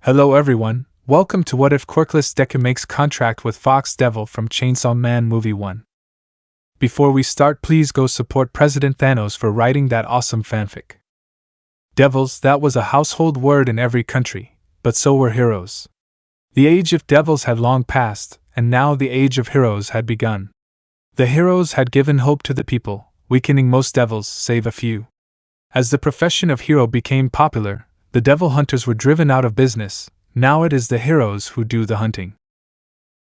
Hello everyone, welcome to What If Quirkless Deku makes contract with Fox Devil from Chainsaw Man Movie 1. Before we start, please go support President Thanos for writing that awesome fanfic. Devils, that was a household word in every country, but so were heroes. The age of devils had long passed, and now the age of heroes had begun. The heroes had given hope to the people, weakening most devils save a few. As the profession of hero became popular, the devil hunters were driven out of business. Now it is the heroes who do the hunting.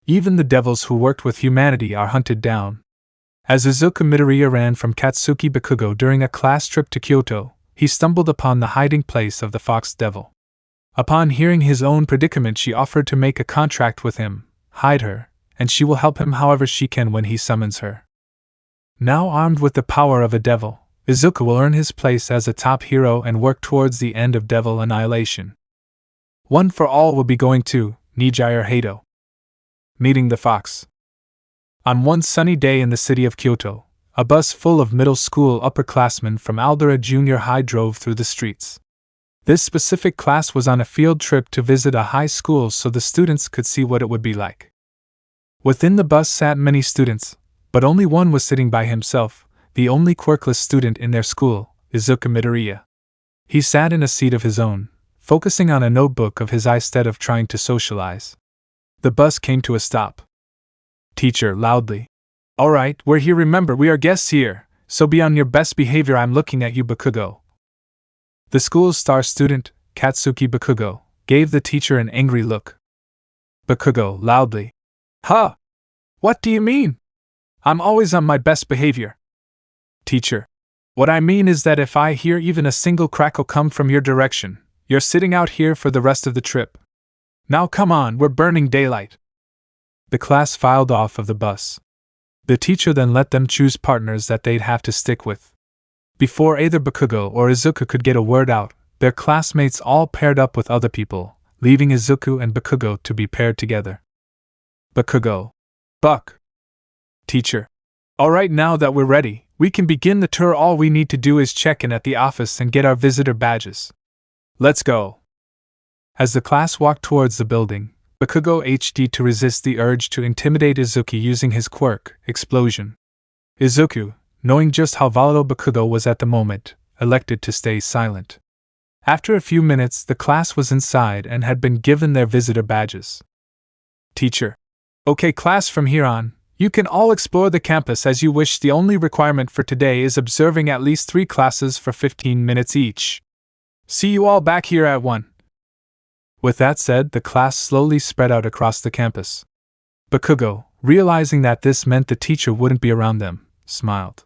Even the devils who worked with humanity are hunted down. As Izuku Midoriya ran from Katsuki Bakugo during a class trip to Kyoto, he stumbled upon the hiding place of the Fox Devil. Upon hearing his own predicament, she offered to make a contract with him, hide her, and she will help him however she can when he summons her. Now armed with the power of a devil, Izuku will earn his place as a top hero and work towards the end of devil annihilation. One for All will be going to Nijire Hato. Meeting the Fox. On one sunny day in the city of Kyoto, a bus full of middle school upperclassmen from Aldera Junior High drove through the streets. This specific class was on a field trip to visit a high school so the students could see what it would be like. Within the bus sat many students, but only one was sitting by himself, the only quirkless student in their school, Izuku Midoriya. He sat in a seat of his own, focusing on a notebook of his instead of trying to socialize. The bus came to a stop. Teacher, loudly. Alright, we're here, remember we are guests here, so be on your best behavior, I'm looking at you, Bakugo. The school's star student, Katsuki Bakugo, gave the teacher an angry look. Bakugo, loudly. Huh? What do you mean? I'm always on my best behavior. Teacher. What I mean is that if I hear even a single crackle come from your direction, you're sitting out here for the rest of the trip. Now come on, we're burning daylight. The class filed off of the bus. The teacher then let them choose partners that they'd have to stick with. Before either Bakugo or Izuku could get a word out, their classmates all paired up with other people, leaving Izuku and Bakugo to be paired together. Bakugo. Buck. Teacher. Alright, now that we're ready, we can begin the tour. All we need to do is check in at the office and get our visitor badges. Let's go. As the class walked towards the building, Bakugo HD'd to resist the urge to intimidate Izuku using his quirk, Explosion. Izuku, knowing just how volatile Bakugo was at the moment, elected to stay silent. After a few minutes, the class was inside and had been given their visitor badges. Teacher. Okay class, from here on, you can all explore the campus as you wish. The only requirement for today is observing at least 3 classes for 15 minutes each. See you all back here at 1. With that said, the class slowly spread out across the campus. Bakugo, realizing that this meant the teacher wouldn't be around them, smiled.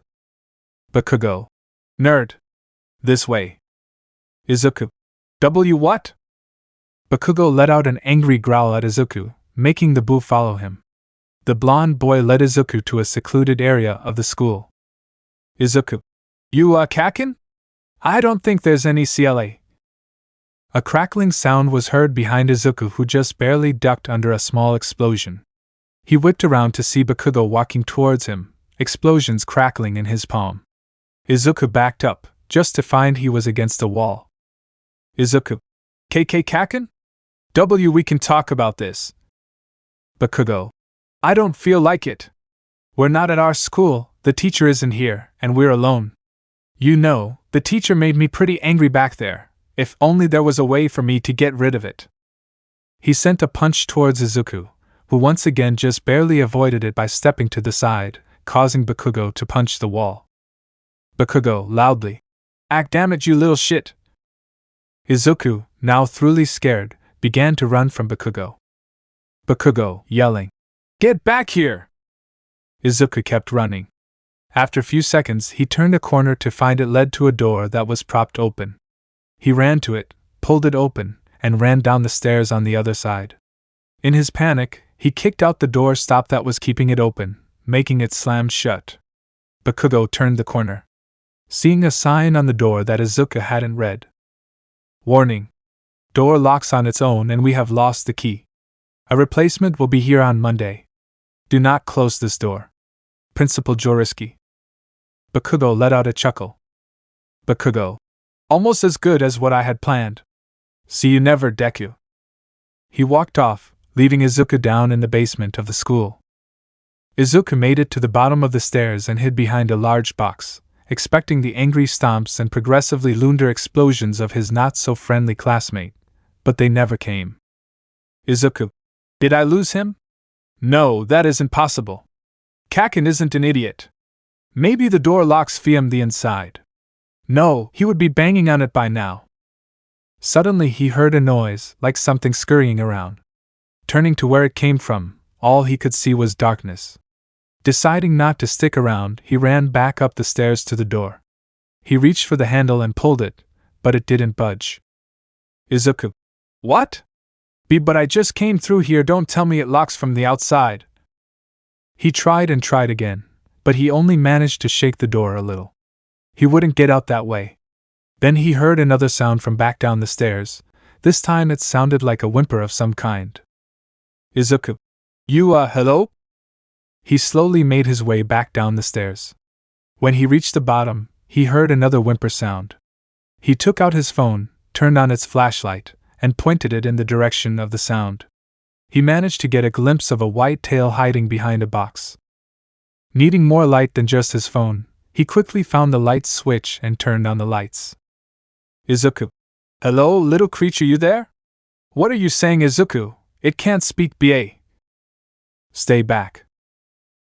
Bakugo. Nerd. This way. Izuku. What? Bakugo let out an angry growl at Izuku, making the boo follow him. The blonde boy led Izuku to a secluded area of the school. Izuku. You Kakin? I don't think there's any CLA. A crackling sound was heard behind Izuku, who just barely ducked under a small explosion. He whipped around to see Bakugo walking towards him, explosions crackling in his palm. Izuku backed up, just to find he was against a wall. Izuku. Kakin? We can talk about this. Bakugo. I don't feel like it. We're not at our school, the teacher isn't here, and we're alone. You know, the teacher made me pretty angry back there. If only there was a way for me to get rid of it. He sent a punch towards Izuku, who once again just barely avoided it by stepping to the side, causing Bakugo to punch the wall. Bakugo, loudly. Damn it, you little shit. Izuku, now thoroughly scared, began to run from Bakugo. Bakugo, yelling. Get back here! Izuku kept running. After a few seconds, he turned a corner to find it led to a door that was propped open. He ran to it, pulled it open, and ran down the stairs on the other side. In his panic, he kicked out the door stop that was keeping it open, making it slam shut. Bakugo turned the corner, seeing a sign on the door that Izuku hadn't read. Warning. Door locks on its own and we have lost the key. A replacement will be here on Monday. Do not close this door. Principal Joriski. Bakugo let out a chuckle. Bakugo. Almost as good as what I had planned. See you never, Deku. He walked off, leaving Izuku down in the basement of the school. Izuku made it to the bottom of the stairs and hid behind a large box, expecting the angry stomps and progressively louder explosions of his not-so-friendly classmate, but they never came. Izuku. Did I lose him? No, that isn't possible. Kaken isn't an idiot. Maybe the door locks from the inside. No, he would be banging on it by now. Suddenly he heard a noise, like something scurrying around. Turning to where it came from, all he could see was darkness. Deciding not to stick around, he ran back up the stairs to the door. He reached for the handle and pulled it, but it didn't budge. Izuku. What? But I just came through here, don't tell me it locks from the outside. He tried and tried again, but he only managed to shake the door a little. He wouldn't get out that way. Then he heard another sound from back down the stairs. This time it sounded like a whimper of some kind. Izuku. Hello? He slowly made his way back down the stairs. When he reached the bottom, he heard another whimper sound. He took out his phone, turned on its flashlight, and pointed it in the direction of the sound. He managed to get a glimpse of a white tail hiding behind a box. Needing more light than just his phone, he quickly found the light switch and turned on the lights. Izuku. Hello, little creature, you there? What are you saying, Izuku? It can't speak, ba. Stay back.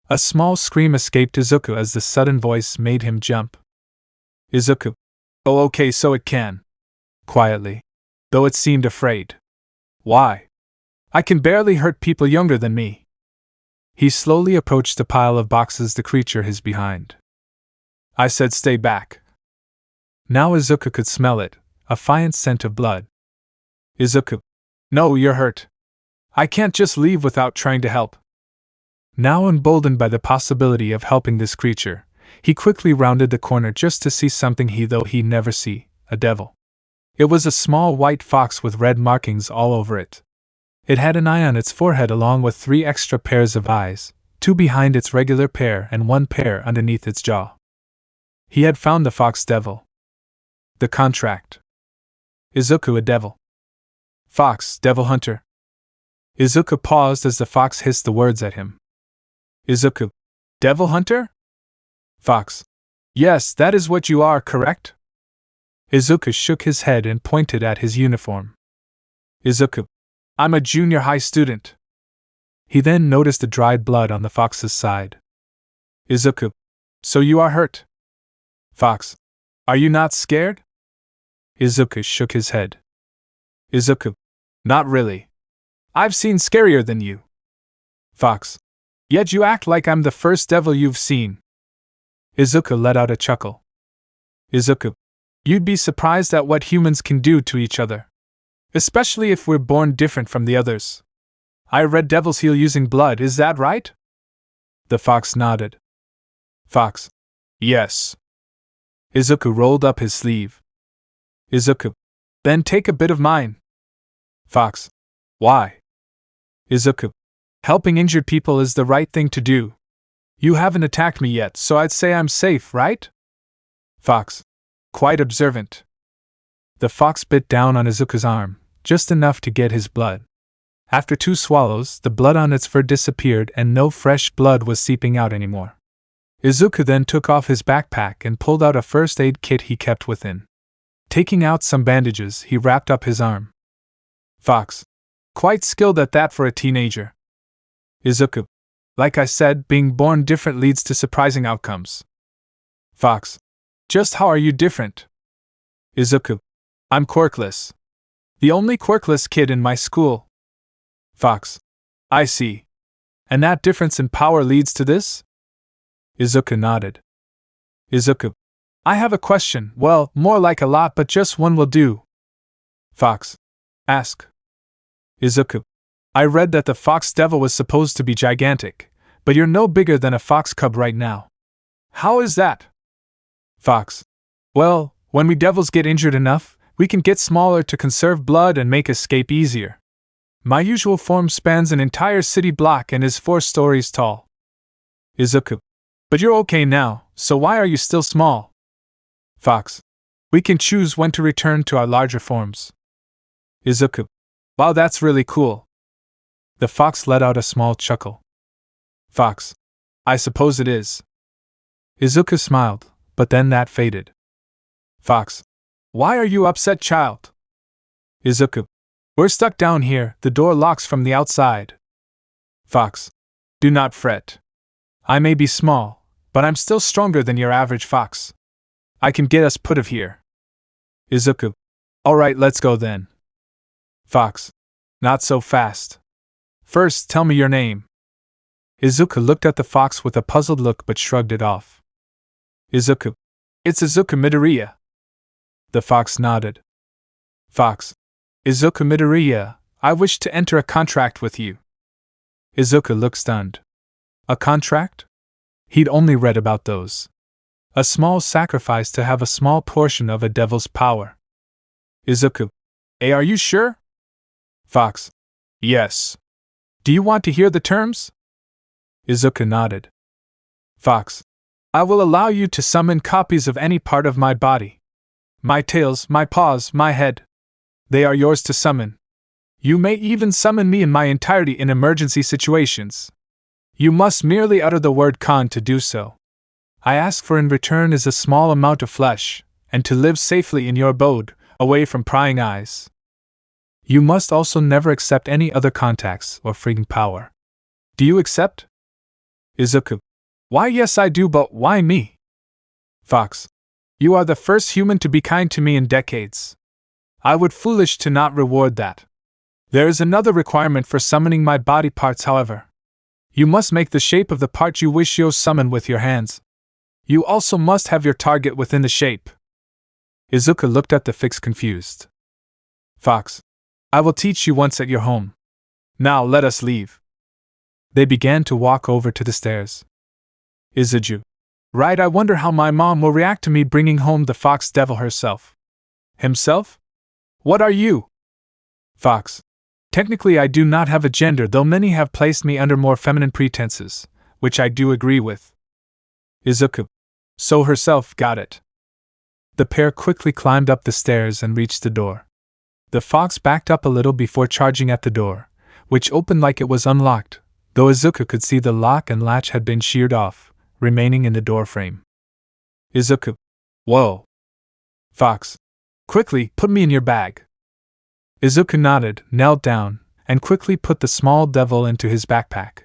A small scream escaped Izuku as the sudden voice made him jump. Izuku. Oh, okay, so it can. Quietly. Though it seemed afraid. Why? I can barely hurt people younger than me. He slowly approached the pile of boxes the creature is behind. I said stay back. Now Izuku could smell it, a faint scent of blood. Izuku. No, you're hurt. I can't just leave without trying to help. Now emboldened by the possibility of helping this creature, he quickly rounded the corner just to see something he'd never see, a devil. It was a small white fox with red markings all over it. It had an eye on its forehead along with 3 extra pairs of eyes, 2 behind its regular pair and 1 pair underneath its jaw. He had found the fox devil. The contract. Izuku, a devil. Fox, devil hunter. Izuku paused as the fox hissed the words at him. Izuku. Devil hunter? Fox. Yes, that is what you are, correct? Izuku shook his head and pointed at his uniform. Izuku. I'm a junior high student. He then noticed the dried blood on the fox's side. Izuku. So you are hurt? Fox. Are you not scared? Izuku shook his head. Izuku. Not really. I've seen scarier than you. Fox. Yet you act like I'm the first devil you've seen. Izuku let out a chuckle. Izuku. You'd be surprised at what humans can do to each other. Especially if we're born different from the others. I read Devil's Heel using blood, is that right? The fox nodded. Fox. Yes. Izuku rolled up his sleeve. Izuku. Then take a bit of mine. Fox. Why? Izuku. Helping injured people is the right thing to do. You haven't attacked me yet, so I'd say I'm safe, right? Fox. Quite observant. The fox bit down on Izuku's arm, just enough to get his blood. After 2 swallows, the blood on its fur disappeared and no fresh blood was seeping out anymore. Izuku then took off his backpack and pulled out a first aid kit he kept within. Taking out some bandages, he wrapped up his arm. Fox. Quite skilled at that for a teenager. Izuku. Like I said, being born different leads to surprising outcomes. Fox. Just how are you different? Izuku. I'm quirkless. The only quirkless kid in my school. Fox. I see. And that difference in power leads to this? Izuku nodded. Izuku. I have a question, well, more like a lot, but just one will do. Fox. Ask. Izuku. I read that the fox devil was supposed to be gigantic, but you're no bigger than a fox cub right now. How is that? Fox. Well, when we devils get injured enough, we can get smaller to conserve blood and make escape easier. My usual form spans an entire city block and is 4 stories tall. Izuku. But you're okay now, so why are you still small? Fox. We can choose when to return to our larger forms. Izuku. Wow, that's really cool. The fox let out a small chuckle. Fox. I suppose it is. Izuku smiled, but then that faded. Fox. Why are you upset, child? Izuku. We're stuck down here, the door locks from the outside. Fox. Do not fret. I may be small, but I'm still stronger than your average fox. I can get us put of here. Izuku. Alright, let's go then. Fox. Not so fast. First, tell me your name. Izuku looked at the fox with a puzzled look but shrugged it off. Izuku. It's Izuku Midoriya. The fox nodded. Fox. Izuku Midoriya, I wish to enter a contract with you. Izuku looked stunned. A contract? He'd only read about those. A small sacrifice to have a small portion of a devil's power. Izuku. Are you sure? Fox. Yes. Do you want to hear the terms? Izuku nodded. Fox. I will allow you to summon copies of any part of my body. My tails, my paws, my head. They are yours to summon. You may even summon me in my entirety in emergency situations. You must merely utter the word Khan to do so. I ask for in return is a small amount of flesh, and to live safely in your abode, away from prying eyes. You must also never accept any other contacts or freaking power. Do you accept? Izuku. Why yes I do, but why me? Fox. You are the first human to be kind to me in decades. I would foolish to not reward that. There is another requirement for summoning my body parts, however. You must make the shape of the part you wish to summon with your hands. You also must have your target within the shape. Izuku looked at the fix confused. Fox. I will teach you once at your home. Now let us leave. They began to walk over to the stairs. Izuku. Right, I wonder how my mom will react to me bringing home the fox devil herself. Himself? What are you? Fox. Technically I do not have a gender, though many have placed me under more feminine pretenses, which I do agree with. Izuku. So herself, got it. The pair quickly climbed up the stairs and reached the door. The fox backed up a little before charging at the door, which opened like it was unlocked, though Izuku could see the lock and latch had been sheared off, remaining in the door frame. Izuku. Whoa. Fox. Quickly, put me in your bag. Izuku nodded, knelt down, and quickly put the small devil into his backpack.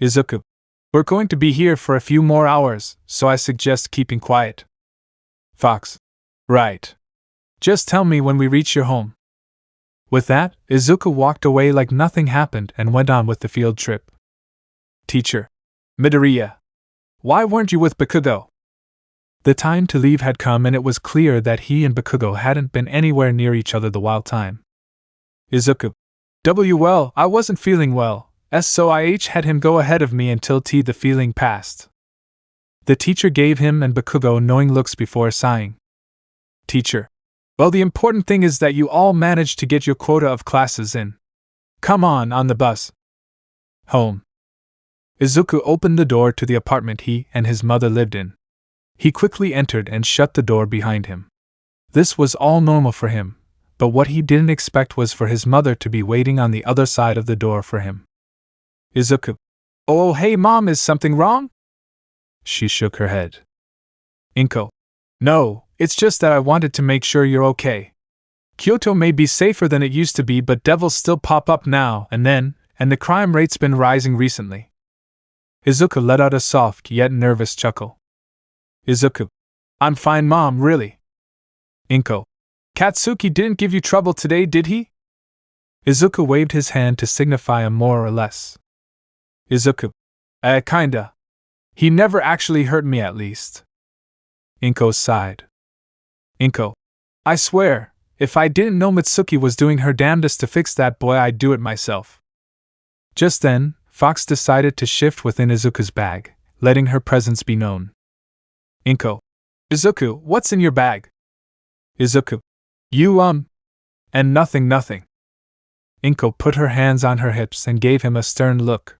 Izuku. We're going to be here for a few more hours, so I suggest keeping quiet. Fox. Right. Just tell me when we reach your home. With that, Izuku walked away like nothing happened and went on with the field trip. Teacher. Midoriya. Why weren't you with Bakugo? The time to leave had come and it was clear that he and Bakugo hadn't been anywhere near each other the while time. Izuku. Well, I wasn't feeling well, so I had him go ahead of me until the feeling passed. The teacher gave him and Bakugo knowing looks before sighing. Teacher. Well, the important thing is that you all managed to get your quota of classes in. Come on the bus. Home. Izuku opened the door to the apartment he and his mother lived in. He quickly entered and shut the door behind him. This was all normal for him, but what he didn't expect was for his mother to be waiting on the other side of the door for him. Izuku. Oh, hey mom, is something wrong? She shook her head. Inko. No, it's just that I wanted to make sure you're okay. Kyoto may be safer than it used to be, but devils still pop up now and then, and the crime rate's been rising recently. Izuku let out a soft yet nervous chuckle. Izuku. I'm fine, mom, really. Inko. Katsuki didn't give you trouble today, did he? Izuku waved his hand to signify a more or less. Izuku. Kinda. He never actually hurt me, at least. Inko sighed. Inko. I swear, if I didn't know Mitsuki was doing her damnedest to fix that boy, I'd do it myself. Just then, Fox decided to shift within Izuku's bag, letting her presence be known. Inko. Izuku, what's in your bag? Izuku. You, and nothing. Inko put her hands on her hips and gave him a stern look.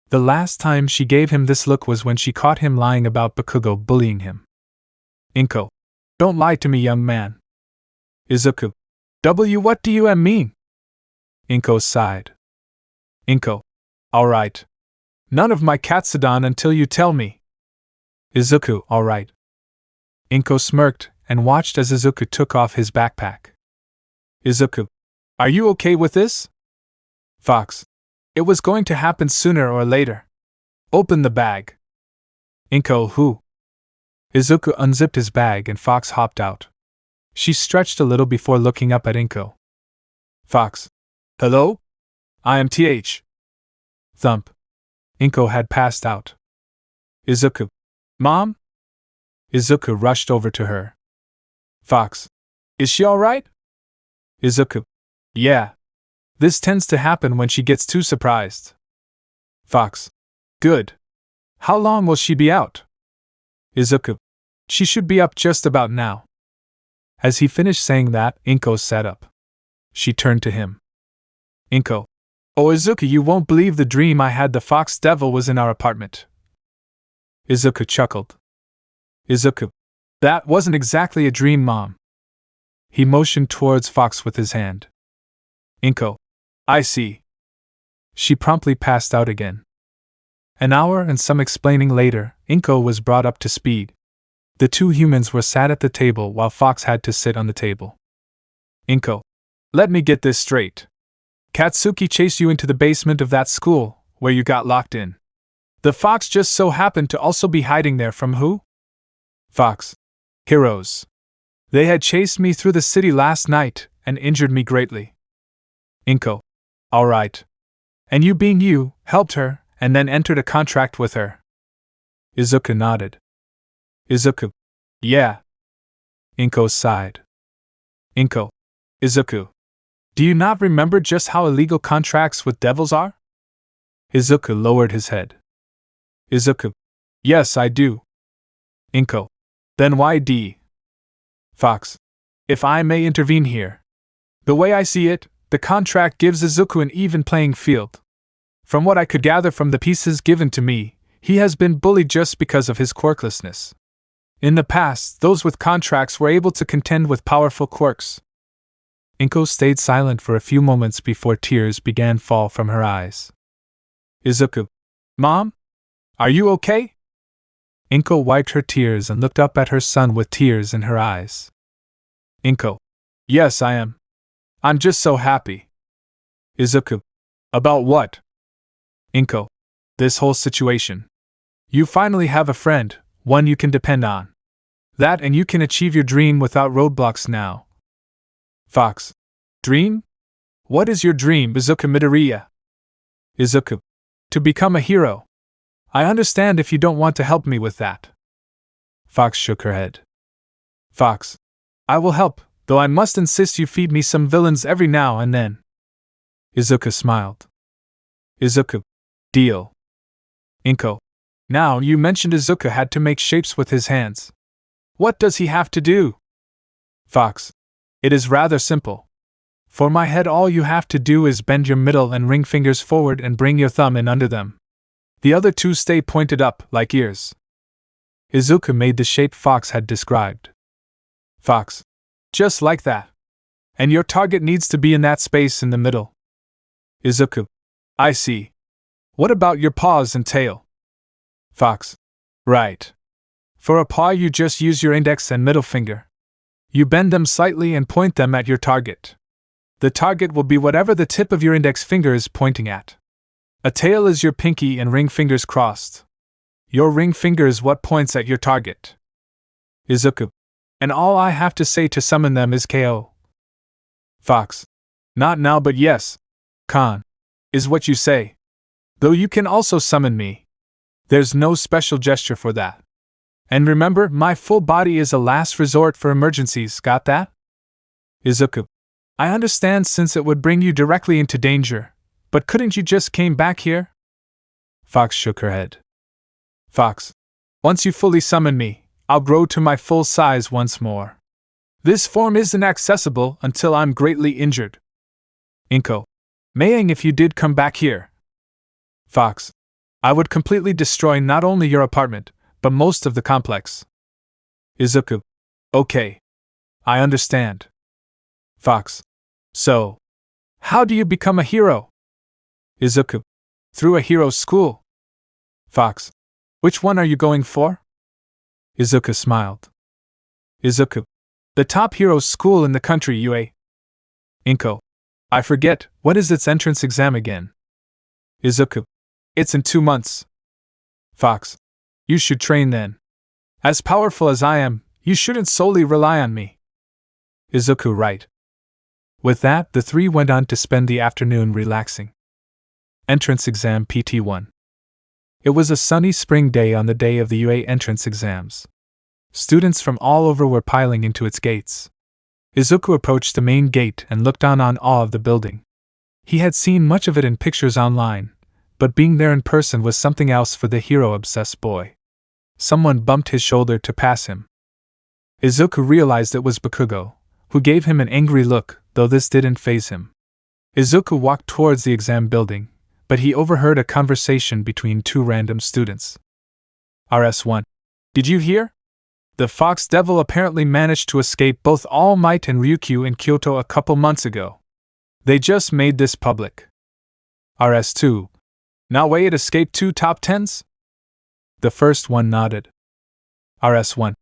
The last time she gave him this look was when she caught him lying about Bakugo bullying him. Inko. Don't lie to me, young man. Izuku. What do you mean? Inko sighed. Inko. Alright. None of my Katsudon until you tell me. Izuku, alright. Inko smirked and watched as Izuku took off his backpack. Izuku. Are you okay with this? Fox. It was going to happen sooner or later. Open the bag. Inko, who? Izuku unzipped his bag and Fox hopped out. She stretched a little before looking up at Inko. Fox. Hello? I am TH. Thump. Inko had passed out. Izuku. Mom? Izuku rushed over to her. Fox. Is she alright? Izuku. Yeah. This tends to happen when she gets too surprised. Fox. Good. How long will she be out? Izuku. She should be up just about now. As he finished saying that, Inko sat up. She turned to him. Inko. Oh Izuku, you won't believe the dream I had. The fox devil was in our apartment. Izuku chuckled. Izuku. That wasn't exactly a dream, Mom. He motioned towards Fox with his hand. Inko. I see. She promptly passed out again. An hour and some explaining later, Inko was brought up to speed. The two humans were sat at the table while Fox had to sit on the table. Inko. Let me get this straight. Katsuki chased you into the basement of that school, where you got locked in. The fox just so happened to also be hiding there from who? Fox. Heroes. They had chased me through the city last night and injured me greatly. Inko. Alright. And you being you, helped her, and then entered a contract with her. Izuku nodded. Izuku. Yeah. Inko sighed. Inko. Izuku. Do you not remember just how illegal contracts with devils are? Izuku lowered his head. Izuku. Yes, I do. Inko. Then why D? Fox. If I may intervene here. The way I see it, the contract gives Izuku an even playing field. From what I could gather from the pieces given to me, he has been bullied just because of his quirklessness. In the past, those with contracts were able to contend with powerful quirks. Inko stayed silent for a few moments before tears began to fall from her eyes. Izuku. Mom? Are you okay? Inko wiped her tears and looked up at her son with tears in her eyes. Inko. Yes, I am. I'm just so happy. Izuku. About what? Inko. This whole situation. You finally have a friend, one you can depend on. That and you can achieve your dream without roadblocks now. Fox. Dream? What is your dream, Izuku Midoriya? Izuku. To become a hero. I understand if you don't want to help me with that. Fox shook her head. Fox. I will help, though I must insist you feed me some villains every now and then. Izuku smiled. Izuku. Deal. Inko. Now, you mentioned Izuku had to make shapes with his hands. What does he have to do? Fox. It is rather simple. For my head, all you have to do is bend your middle and ring fingers forward and bring your thumb in under them. The other two stay pointed up, like ears. Izuku made the shape Fox had described. Fox. Just like that. And your target needs to be in that space in the middle. Izuku. I see. What about your paws and tail? Fox. Right. For a paw, you just use your index and middle finger. You bend them slightly and point them at your target. The target will be whatever the tip of your index finger is pointing at. A tail is your pinky and ring fingers crossed. Your ring finger is what points at your target. Izuku. And all I have to say to summon them is KO. Fox. Not now, but yes. Khan. Is what you say. Though you can also summon me. There's no special gesture for that. And remember, my full body is a last resort for emergencies, got that? Izuku. I understand, since it would bring you directly into danger, but couldn't you just came back here? Fox shook her head. Fox. Once you fully summon me, I'll grow to my full size once more. This form isn't accessible until I'm greatly injured. Inko. Maying if you did come back here. Fox. I would completely destroy not only your apartment, but most of the complex. Izuku. Okay. I understand. Fox. So. How do you become a hero? Izuku. Through a hero school. Fox. Which one are you going for? Izuku smiled. Izuku. The top hero school in the country, UA. Inko. I forget, what is its entrance exam again? Izuku. It's in 2 months. Fox. You should train then. As powerful as I am, you shouldn't solely rely on me. Izuku. Right. With that, the three went on to spend the afternoon relaxing. Entrance exam PT1. It was a sunny spring day on the day of the UA entrance exams. Students from all over were piling into its gates. Izuku approached the main gate and looked on awe of the building. He had seen much of it in pictures online, but being there in person was something else for the hero-obsessed boy. Someone bumped his shoulder to pass him. Izuku realized it was Bakugo, who gave him an angry look, though this didn't faze him. Izuku walked towards the exam building, but he overheard a conversation between two random students. RS1. Did you hear? The Fox Devil apparently managed to escape both All Might and Ryukyu in Kyoto a couple months ago. They just made this public. RS2. Now it escaped 2 top 10s? The first one nodded. RS1.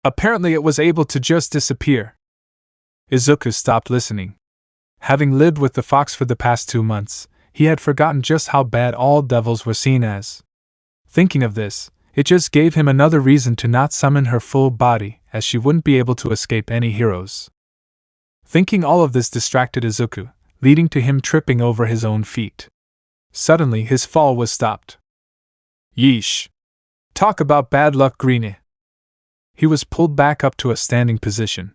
Apparently it was able to just disappear. Izuku stopped listening. Having lived with the fox for the past 2 months, he had forgotten just how bad all devils were seen as. Thinking of this, it just gave him another reason to not summon her full body, as she wouldn't be able to escape any heroes. Thinking all of this distracted Izuku, leading to him tripping over his own feet. Suddenly his fall was stopped. Yeesh. Talk about bad luck, Greenie. He was pulled back up to a standing position.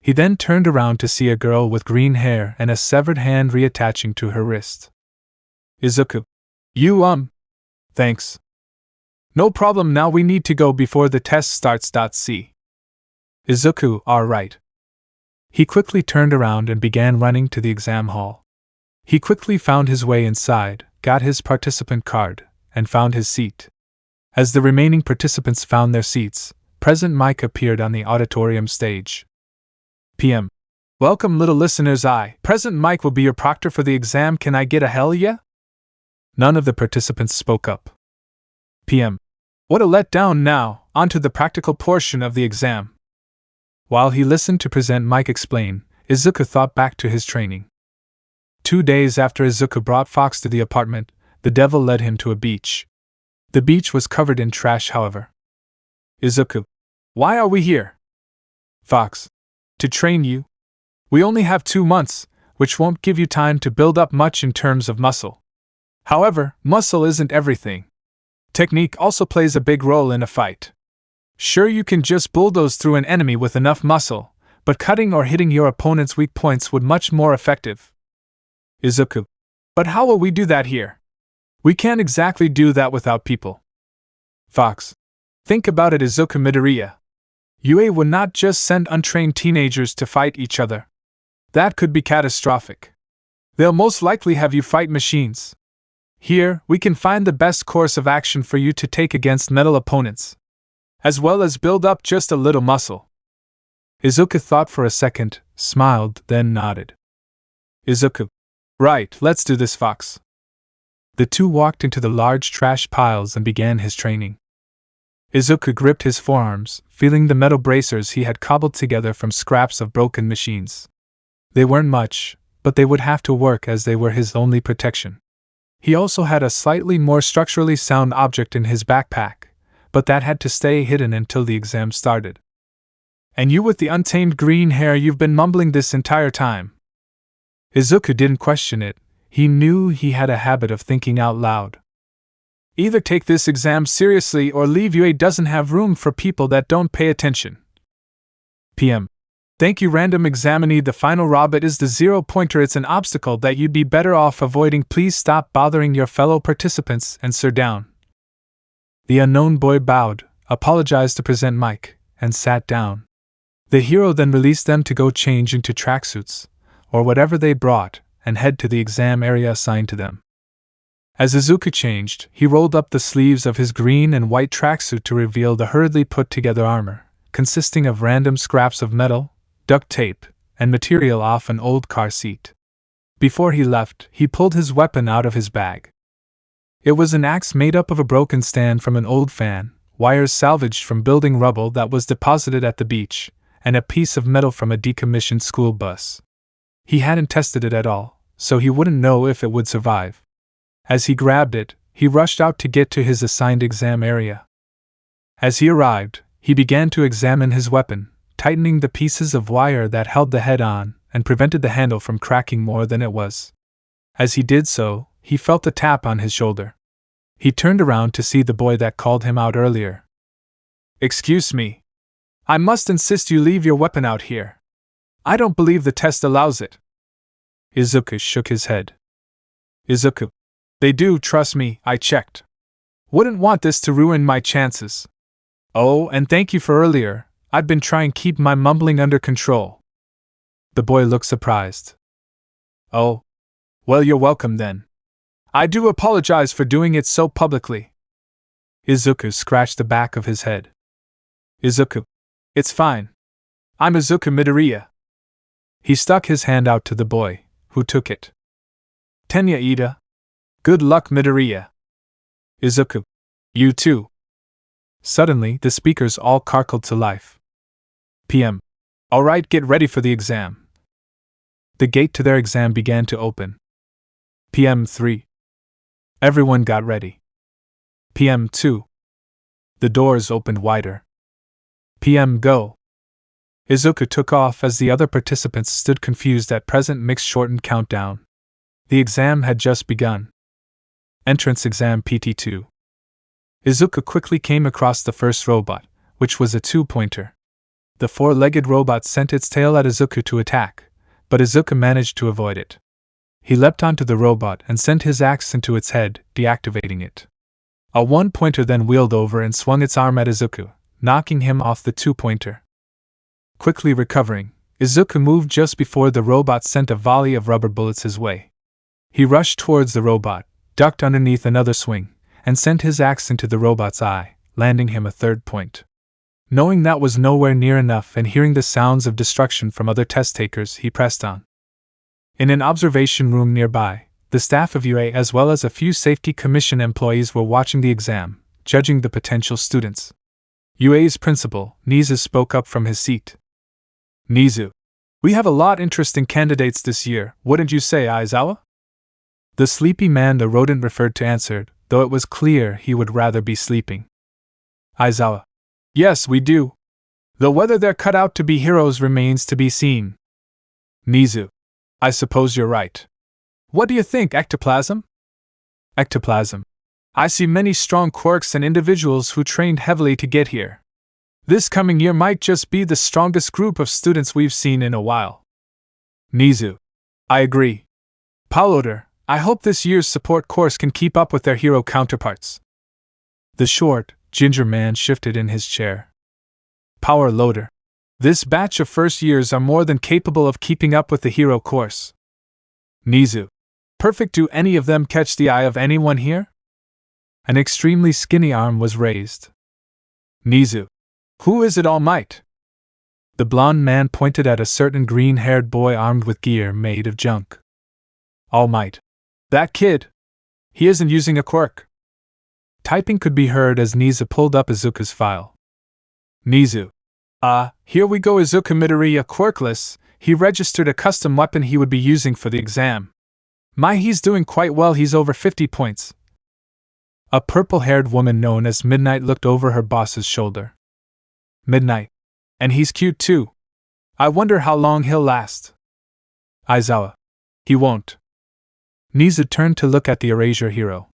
He then turned around to see a girl with green hair and a severed hand reattaching to her wrist. Izuku. Thanks. No problem, now we need to go before the test starts. See. Izuku, alright. He quickly turned around and began running to the exam hall. He quickly found his way inside, got his participant card, and found his seat. As the remaining participants found their seats, President Mike appeared on the auditorium stage. PM. Welcome, little listeners. President Mike, will be your proctor for the exam. Can I get a hell yeah? None of the participants spoke up. PM. What a letdown. Now, on to the practical portion of the exam. While he listened to President Mike explain, Izuku thought back to his training. 2 days after Izuku brought Fox to the apartment, the devil led him to a beach. The beach was covered in trash, however. Izuku. Why are we here? Fox. To train you. We only have 2 months, which won't give you time to build up much in terms of muscle. However, muscle isn't everything. Technique also plays a big role in a fight. Sure, you can just bulldoze through an enemy with enough muscle, but cutting or hitting your opponent's weak points would much more effective. Izuku. But how will we do that here? We can't exactly do that without people. Fox. Think about it, Izuku Midoriya. UA would not just send untrained teenagers to fight each other. That could be catastrophic. They'll most likely have you fight machines. Here, we can find the best course of action for you to take against metal opponents, as well as build up just a little muscle. Izuku thought for a second, smiled, then nodded. Izuku. Right, let's do this, Fox. The two walked into the large trash piles and began his training. Izuku gripped his forearms, feeling the metal bracers he had cobbled together from scraps of broken machines. They weren't much, but they would have to work as they were his only protection. He also had a slightly more structurally sound object in his backpack, but that had to stay hidden until the exam started. And you with the untamed green hair, you've been mumbling this entire time. Izuku didn't question it. He knew he had a habit of thinking out loud. Either take this exam seriously or leave. UA doesn't have room for people that don't pay attention. PM. Thank you, random examinee. The final robot is the 0-pointer. It's an obstacle that you'd be better off avoiding. Please stop bothering your fellow participants and sit down. The unknown boy bowed, apologized to President Mike, and sat down. The hero then released them to go change into tracksuits, or whatever they brought, and head to the exam area assigned to them. As Izuku changed, he rolled up the sleeves of his green and white tracksuit to reveal the hurriedly put-together armor, consisting of random scraps of metal, duct tape, and material off an old car seat. Before he left, he pulled his weapon out of his bag. It was an axe made up of a broken stand from an old fan, wires salvaged from building rubble that was deposited at the beach, and a piece of metal from a decommissioned school bus. He hadn't tested it at all, so he wouldn't know if it would survive. As he grabbed it, he rushed out to get to his assigned exam area. As he arrived, he began to examine his weapon, tightening the pieces of wire that held the head on and prevented the handle from cracking more than it was. As he did so, he felt a tap on his shoulder. He turned around to see the boy that called him out earlier. "Excuse me. I must insist you leave your weapon out here. I don't believe the test allows it." Izuku shook his head. "Izuku, they do, trust me, I checked. Wouldn't want this to ruin my chances. Oh, and thank you for earlier, I've been trying to keep my mumbling under control." The boy looked surprised. "Oh, well, you're welcome then. I do apologize for doing it so publicly." Izuku scratched the back of his head. "Izuku, it's fine. I'm Izuku Midoriya." He stuck his hand out to the boy, who took it. "Tenya Ida. Good luck, Midoriya." "Izuku. You too." Suddenly, the speakers all carkled to life. "PM. Alright, get ready for the exam." The gate to their exam began to open. PM 3. Everyone got ready. PM 2. The doors opened wider. PM go. Izuku took off as the other participants stood confused at present mixed shortened countdown. The exam had just begun. Entrance exam PT2. Izuku quickly came across the first robot, which was a 2-pointer. The 4-legged robot sent its tail at Izuku to attack, but Izuku managed to avoid it. He leapt onto the robot and sent his axe into its head, deactivating it. A 1-pointer then wheeled over and swung its arm at Izuku, knocking him off the 2-pointer. Quickly recovering, Izuku moved just before the robot sent a volley of rubber bullets his way. He rushed towards the robot, ducked underneath another swing, and sent his axe into the robot's eye, landing him a 3rd point. Knowing that was nowhere near enough and hearing the sounds of destruction from other test takers, he pressed on. In an observation room nearby, the staff of UA as well as a few safety commission employees were watching the exam, judging the potential students. UA's principal, Nizu, spoke up from his seat. "Nizu, we have a lot interesting candidates this year, wouldn't you say, Aizawa?" The sleepy man the rodent referred to answered, though it was clear he would rather be sleeping. Aizawa: "Yes, we do. Though whether they're cut out to be heroes remains to be seen." Nizu: "I suppose you're right. What do you think, ectoplasm?" Ectoplasm: "I see many strong quirks and individuals who trained heavily to get here. This coming year might just be the strongest group of students we've seen in a while." Nizu: "I agree. Pauloder, I hope this year's support course can keep up with their hero counterparts." The short, ginger man shifted in his chair. Power Loader: "This batch of first years are more than capable of keeping up with the hero course." Nizu: "Perfect. Do any of them catch the eye of anyone here?" An extremely skinny arm was raised. Nizu: "Who is it, All Might?" The blond man pointed at a certain green-haired boy armed with gear made of junk. All Might: "That kid. He isn't using a quirk." Typing could be heard as Nizu pulled up Izuku's file. Nizu: Here we go. Izuku Midoriya Quirkless. He registered a custom weapon he would be using for the exam. He's doing quite well. He's over 50 points. A purple-haired woman known as Midnight looked over her boss's shoulder. Midnight: "And he's cute too. I wonder how long he'll last." Aizawa: "He won't." Nizu turned to look at the Erasure hero.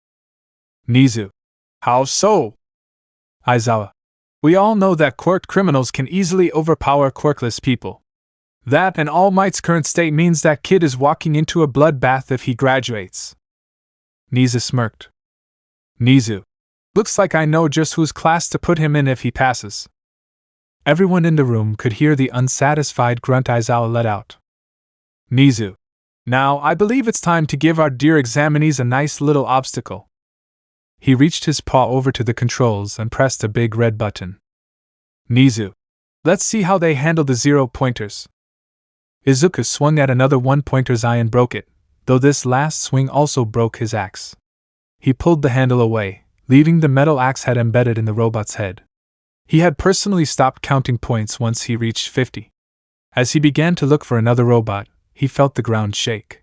Nizu: "How so?" Aizawa: "We all know that quirked criminals can easily overpower quirkless people. That and All Might's current state means that kid is walking into a bloodbath if he graduates." Nizu smirked. Nizu: "Looks like I know just whose class to put him in if he passes." Everyone in the room could hear the unsatisfied grunt Aizawa let out. Nizu: "Now, I believe it's time to give our dear examinees a nice little obstacle." He reached his paw over to the controls and pressed a big red button. Nizu: "Let's see how they handle the 0-pointers." Izuku swung at another 1-pointer's eye and broke it, though this last swing also broke his axe. He pulled the handle away, leaving the metal axe head embedded in the robot's head. He had personally stopped counting points once he reached 50. As he began to look for another robot, he felt the ground shake.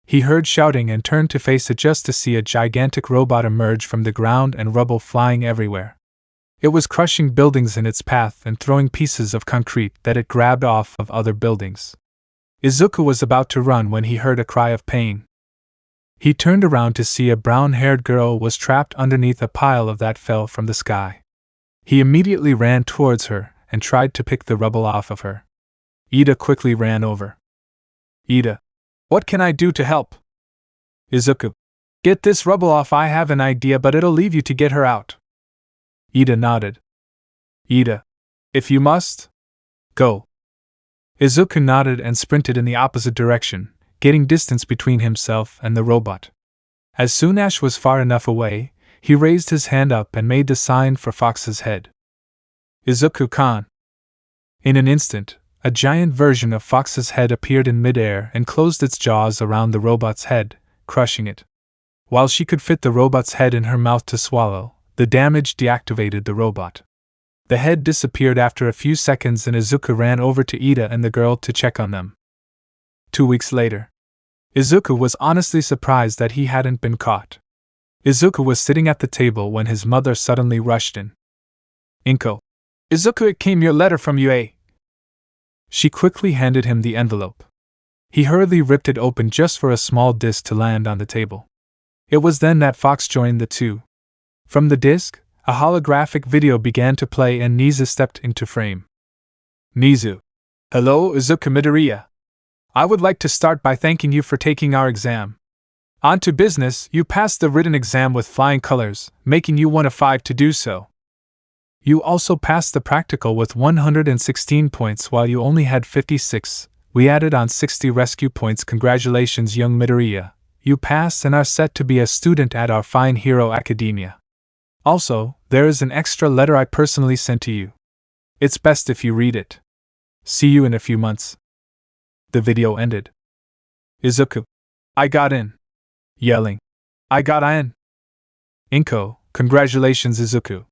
He heard shouting and turned to face it just to see a gigantic robot emerge from the ground and rubble flying everywhere. It was crushing buildings in its path and throwing pieces of concrete that it grabbed off of other buildings. Izuku was about to run when he heard a cry of pain. He turned around to see a brown-haired girl was trapped underneath a pile of that fell from the sky. He immediately ran towards her and tried to pick the rubble off of her. Ida quickly ran over. Ida, what can I do to help? Izuku, get this rubble off. I have an idea, but it'll leave you to get her out. Ida nodded. Ida, if you must, go. Izuku nodded and sprinted in the opposite direction, getting distance between himself and the robot. As soon as Ash was far enough away, he raised his hand up and made the sign for Fox's head. Izuku-kan. In an instant, a giant version of Fox's head appeared in midair and closed its jaws around the robot's head, crushing it. While she could fit the robot's head in her mouth to swallow, the damage deactivated the robot. The head disappeared after a few seconds and Izuku ran over to Ida and the girl to check on them. 2 weeks later. Izuku was honestly surprised that he hadn't been caught. Izuku was sitting at the table when his mother suddenly rushed in. Inko. Izuku, it came your letter from UA. She quickly handed him the envelope. He hurriedly ripped it open just for a small disc to land on the table. It was then that Fox joined the two. From the disc, a holographic video began to play and Nizu stepped into frame. Nizu. Hello, Izuku Midoriya. I would like to start by thanking you for taking our exam. On to business, you passed the written exam with flying colors, making you one of 5 to do so. You also passed the practical with 116 points while you only had 56. We added on 60 rescue points. Congratulations, young Midoriya. You passed and are set to be a student at our fine hero academia. Also, there is an extra letter I personally sent to you. It's best if you read it. See you in a few months. The video ended. Izuku. I got in. Yelling. I got in. Inko. Congratulations, Izuku.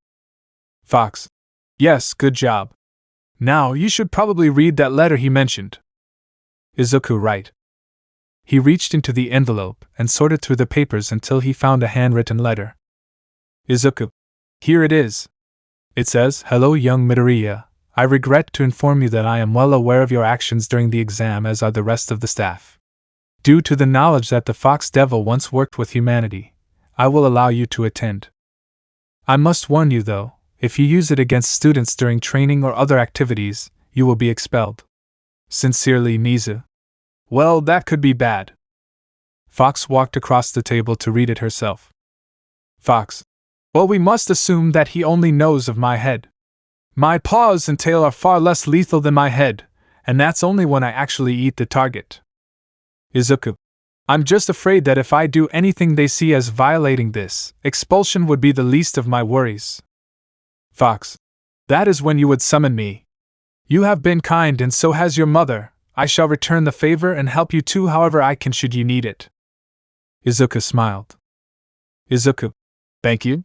Fox. Yes, good job. Now you should probably read that letter he mentioned. Izuku. Right. He reached into the envelope and sorted through the papers until he found a handwritten letter. Izuku. Here it is. It says, Hello, young Midoriya. I regret to inform you that I am well aware of your actions during the exam, as are the rest of the staff. Due to the knowledge that the Fox Devil once worked with humanity, I will allow you to attend. I must warn you though, if you use it against students during training or other activities, you will be expelled. Sincerely, Nizu. Well, that could be bad. Fox walked across the table to read it herself. Fox. Well, we must assume that he only knows of my head. My paws and tail are far less lethal than my head, and that's only when I actually eat the target. Izuku. I'm just afraid that if I do anything they see as violating this, expulsion would be the least of my worries. Fox. That is when you would summon me. You have been kind and so has your mother. I shall return the favor and help you too however I can should you need it. Izuku smiled. Izuku. Thank you.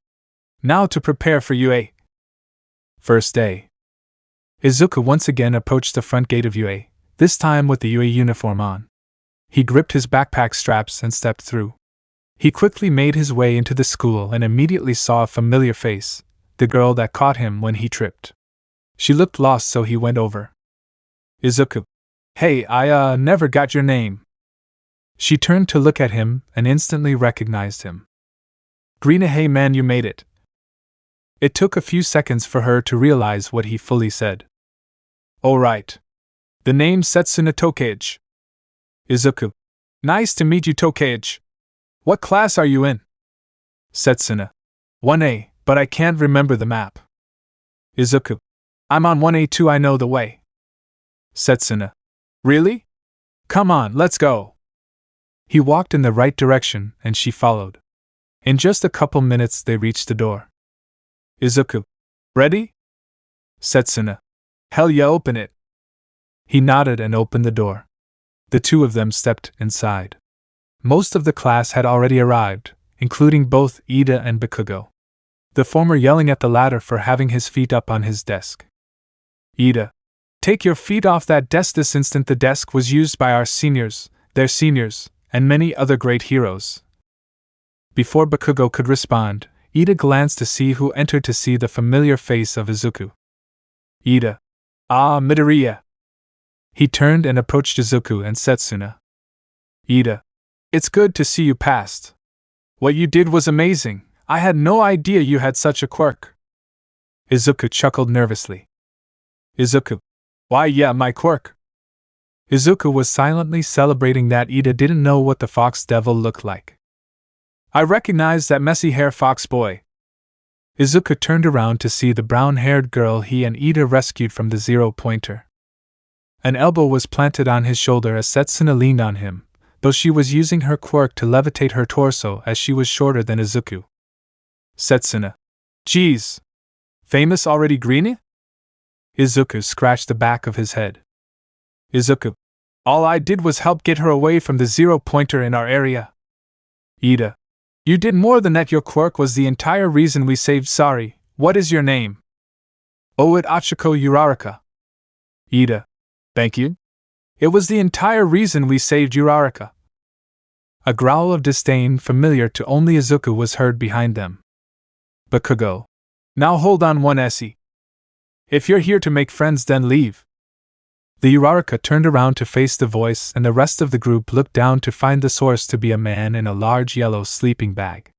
Now to prepare for UA. First day. Izuku once again approached the front gate of UA, this time with the UA uniform on. He gripped his backpack straps and stepped through. He quickly made his way into the school and immediately saw a familiar face, the girl that caught him when he tripped. She looked lost, so he went over. Izuku. Hey, I never got your name. She turned to look at him and instantly recognized him. Grina, hey man, you made it. It took a few seconds for her to realize what he fully said. Oh right. The name's Setsuna Tokage. Izuku. Nice to meet you, Tokage. What class are you in? Setsuna. 1A, but I can't remember the map. Izuku. I'm on 1A2, I know the way. Setsuna. Really? Come on, let's go. He walked in the right direction and she followed. In just a couple minutes they reached the door. Izuku. Ready? Setsuna. Hell yeah, open it. He nodded and opened the door. The two of them stepped inside. Most of the class had already arrived, including both Ida and Bakugo, the former yelling at the latter for having his feet up on his desk. Ida, take your feet off that desk this instant. The desk was used by our seniors, their seniors, and many other great heroes. Before Bakugo could respond, Ida glanced to see who entered to see the familiar face of Izuku. Ida. Ah, Midoriya. He turned and approached Izuku and Setsuna. Ida. It's good to see you passed. What you did was amazing. I had no idea you had such a quirk. Izuku chuckled nervously. Izuku. Why, yeah, my quirk. Izuku was silently celebrating that Ida didn't know what the fox devil looked like. I recognized that messy hair fox boy. Izuku turned around to see the brown-haired girl he and Ida rescued from the zero-pointer. An elbow was planted on his shoulder as Setsuna leaned on him, though she was using her quirk to levitate her torso as she was shorter than Izuku. Setsuna. Geez. Famous already, Greenie? Izuku scratched the back of his head. Izuku. All I did was help get her away from the zero-pointer in our area. Ida. You did more than that. Your quirk was the entire reason we saved. Sorry, what is your name? Oit Achiko Uraraka. Ida. Thank you. It was the entire reason we saved Uraraka. A growl of disdain familiar to only Izuku was heard behind them. Bakugo. Now hold on one SE. If you're here to make friends, then leave. The Uraraka turned around to face the voice, and the rest of the group looked down to find the source to be a man in a large yellow sleeping bag.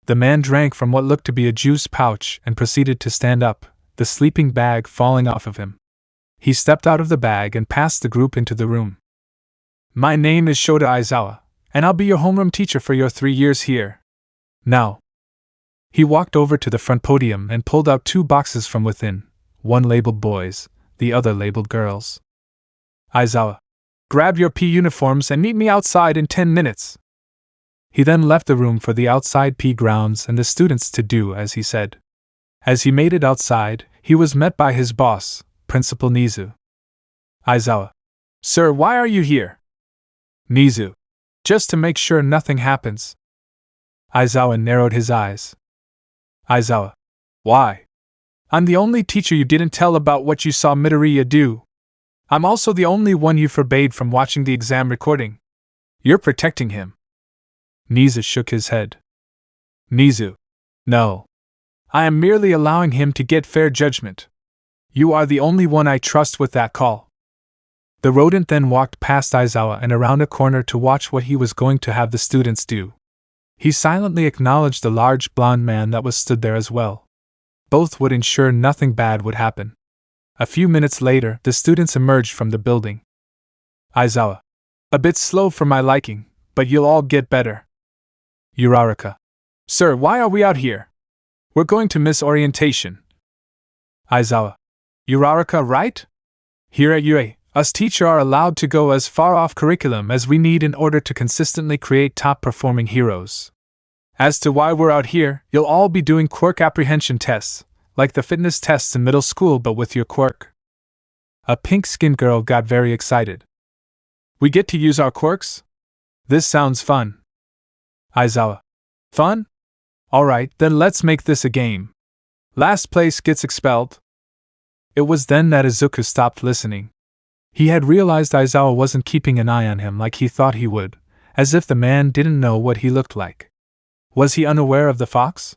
The man drank from what looked to be a juice pouch and proceeded to stand up, the sleeping bag falling off of him. He stepped out of the bag and passed the group into the room. My name is Shota Aizawa, and I'll be your homeroom teacher for your 3 years here. Now. He walked over to the front podium and pulled out 2 boxes from within, one labeled boys, the other labeled girls. Aizawa, grab your P uniforms and meet me outside in 10 minutes. He then left the room for the outside P grounds and the students to do as he said. As he made it outside, he was met by his boss, Principal Nizu. Aizawa. Sir, why are you here? Nizu. Just to make sure nothing happens. Aizawa narrowed his eyes. Aizawa. Why? I'm the only teacher you didn't tell about what you saw Midoriya do. I'm also the only one you forbade from watching the exam recording. You're protecting him. Nizu shook his head. Nizu. No. I am merely allowing him to get fair judgment. You are the only one I trust with that call. The rodent then walked past Aizawa and around a corner to watch what he was going to have the students do. He silently acknowledged the large blonde man that was stood there as well. Both would ensure nothing bad would happen. A few minutes later, the students emerged from the building. Aizawa. A bit slow for my liking, but you'll all get better. Uraraka. Sir, why are we out here? We're going to miss orientation. Aizawa. Uraraka, right? Here at UA, us teachers are allowed to go as far off curriculum as we need in order to consistently create top-performing heroes. As to why we're out here, you'll all be doing quirk apprehension tests, like the fitness tests in middle school but with your quirk. A pink-skinned girl got very excited. We get to use our quirks? This sounds fun. Aizawa. Fun? Alright, then let's make this a game. Last place gets expelled. It was then that Izuku stopped listening. He had realized Aizawa wasn't keeping an eye on him like he thought he would, as if the man didn't know what he looked like. Was he unaware of the fox?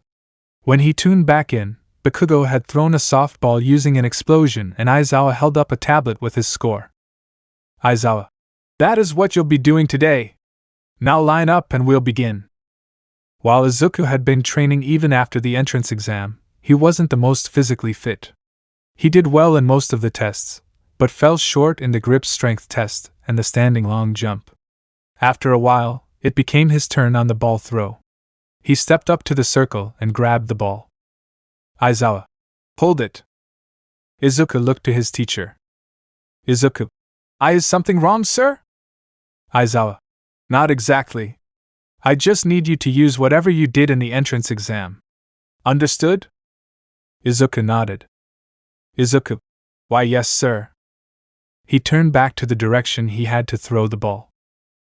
When he tuned back in, Bakugo had thrown a softball using an explosion and Aizawa held up a tablet with his score. Aizawa. That is what you'll be doing today. Now line up and we'll begin. While Izuku had been training even after the entrance exam, he wasn't the most physically fit. He did well in most of the tests, but fell short in the grip strength test and the standing long jump. After a while, it became his turn on the ball throw. He stepped up to the circle and grabbed the ball. Aizawa. Hold it. Izuku looked to his teacher. Izuku. Is something wrong, sir? Aizawa. Not exactly. I just need you to use whatever you did in the entrance exam. Understood? Izuku nodded. Izuku. Why, yes, sir. He turned back to the direction he had to throw the ball.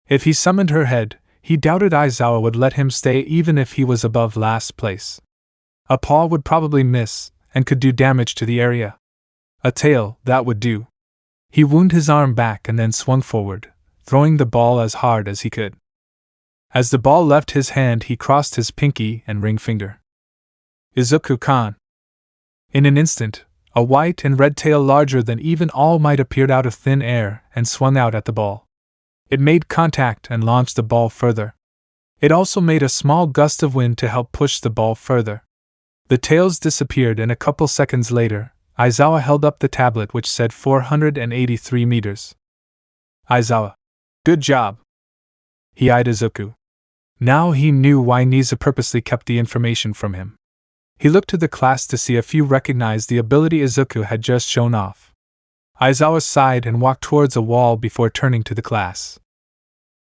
If he summoned her head, he doubted Aizawa would let him stay even if he was above last place. A paw would probably miss, and could do damage to the area. A tail, that would do. He wound his arm back and then swung forward, throwing the ball as hard as he could. As the ball left his hand, he crossed his pinky and ring finger. Izuku-kan. In an instant, a white and red tail larger than even All Might appeared out of thin air and swung out at the ball. It made contact and launched the ball further. It also made a small gust of wind to help push the ball further. The tails disappeared, and a couple seconds later, Aizawa held up the tablet which said 483 meters. Aizawa. Good job. He eyed Izuku. Now he knew why Nisa purposely kept the information from him. He looked to the class to see if few recognized the ability Izuku had just shown off. Aizawa sighed and walked towards a wall before turning to the class.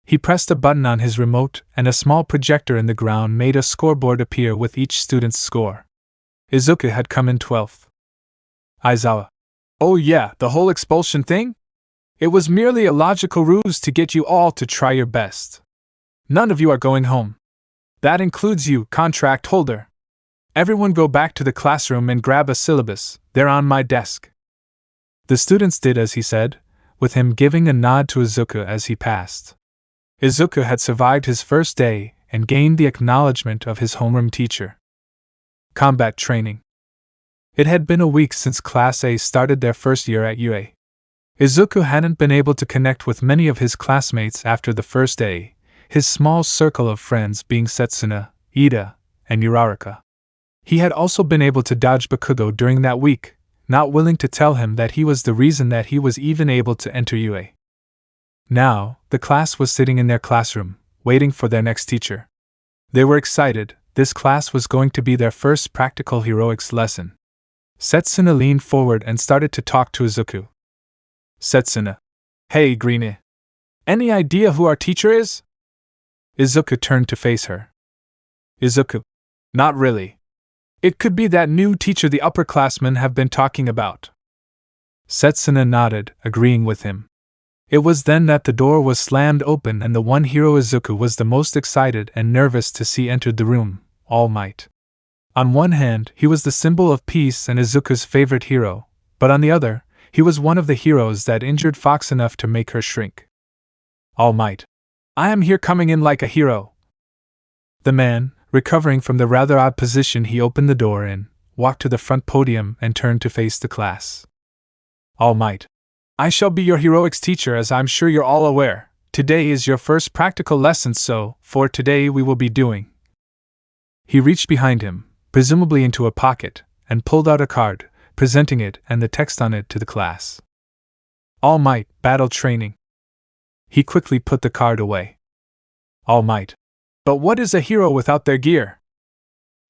He pressed a button on his remote, and a small projector in the ground made a scoreboard appear with each student's score. Izuku had come in 12th. Aizawa. Oh yeah, the whole expulsion thing? It was merely a logical ruse to get you all to try your best. None of you are going home. That includes you, contract holder. Everyone go back to the classroom and grab a syllabus, they're on my desk. The students did as he said, with him giving a nod to Izuku as he passed. Izuku had survived his first day and gained the acknowledgement of his homeroom teacher. Combat training. It had been a week since Class A started their first year at UA. Izuku hadn't been able to connect with many of his classmates after the first day, his small circle of friends being Setsuna, Ida, and Uraraka. He had also been able to dodge Bakugo during that week, not willing to tell him that he was the reason that he was even able to enter UA. Now, the class was sitting in their classroom, waiting for their next teacher. They were excited. This class was going to be their first practical heroics lesson. Setsuna leaned forward and started to talk to Izuku. Setsuna. Hey, Greenie. Any idea who our teacher is? Izuku turned to face her. Izuku. Not really. It could be that new teacher the upperclassmen have been talking about. Setsuna nodded, agreeing with him. It was then that the door was slammed open and the one hero Izuku was the most excited and nervous to see entered the room, All Might. On one hand, he was the symbol of peace and Izuku's favorite hero, but on the other, he was one of the heroes that injured Fox enough to make her shrink. All Might. I am here coming in like a hero. The man, recovering from the rather odd position he opened the door in, walked to the front podium and turned to face the class. All Might. I shall be your heroics teacher, as I'm sure you're all aware. Today is your first practical lesson, so, for today we will be doing. He reached behind him, presumably into a pocket, and pulled out a card, presenting it and the text on it to the class. All Might, battle training. He quickly put the card away. All Might. But what is a hero without their gear?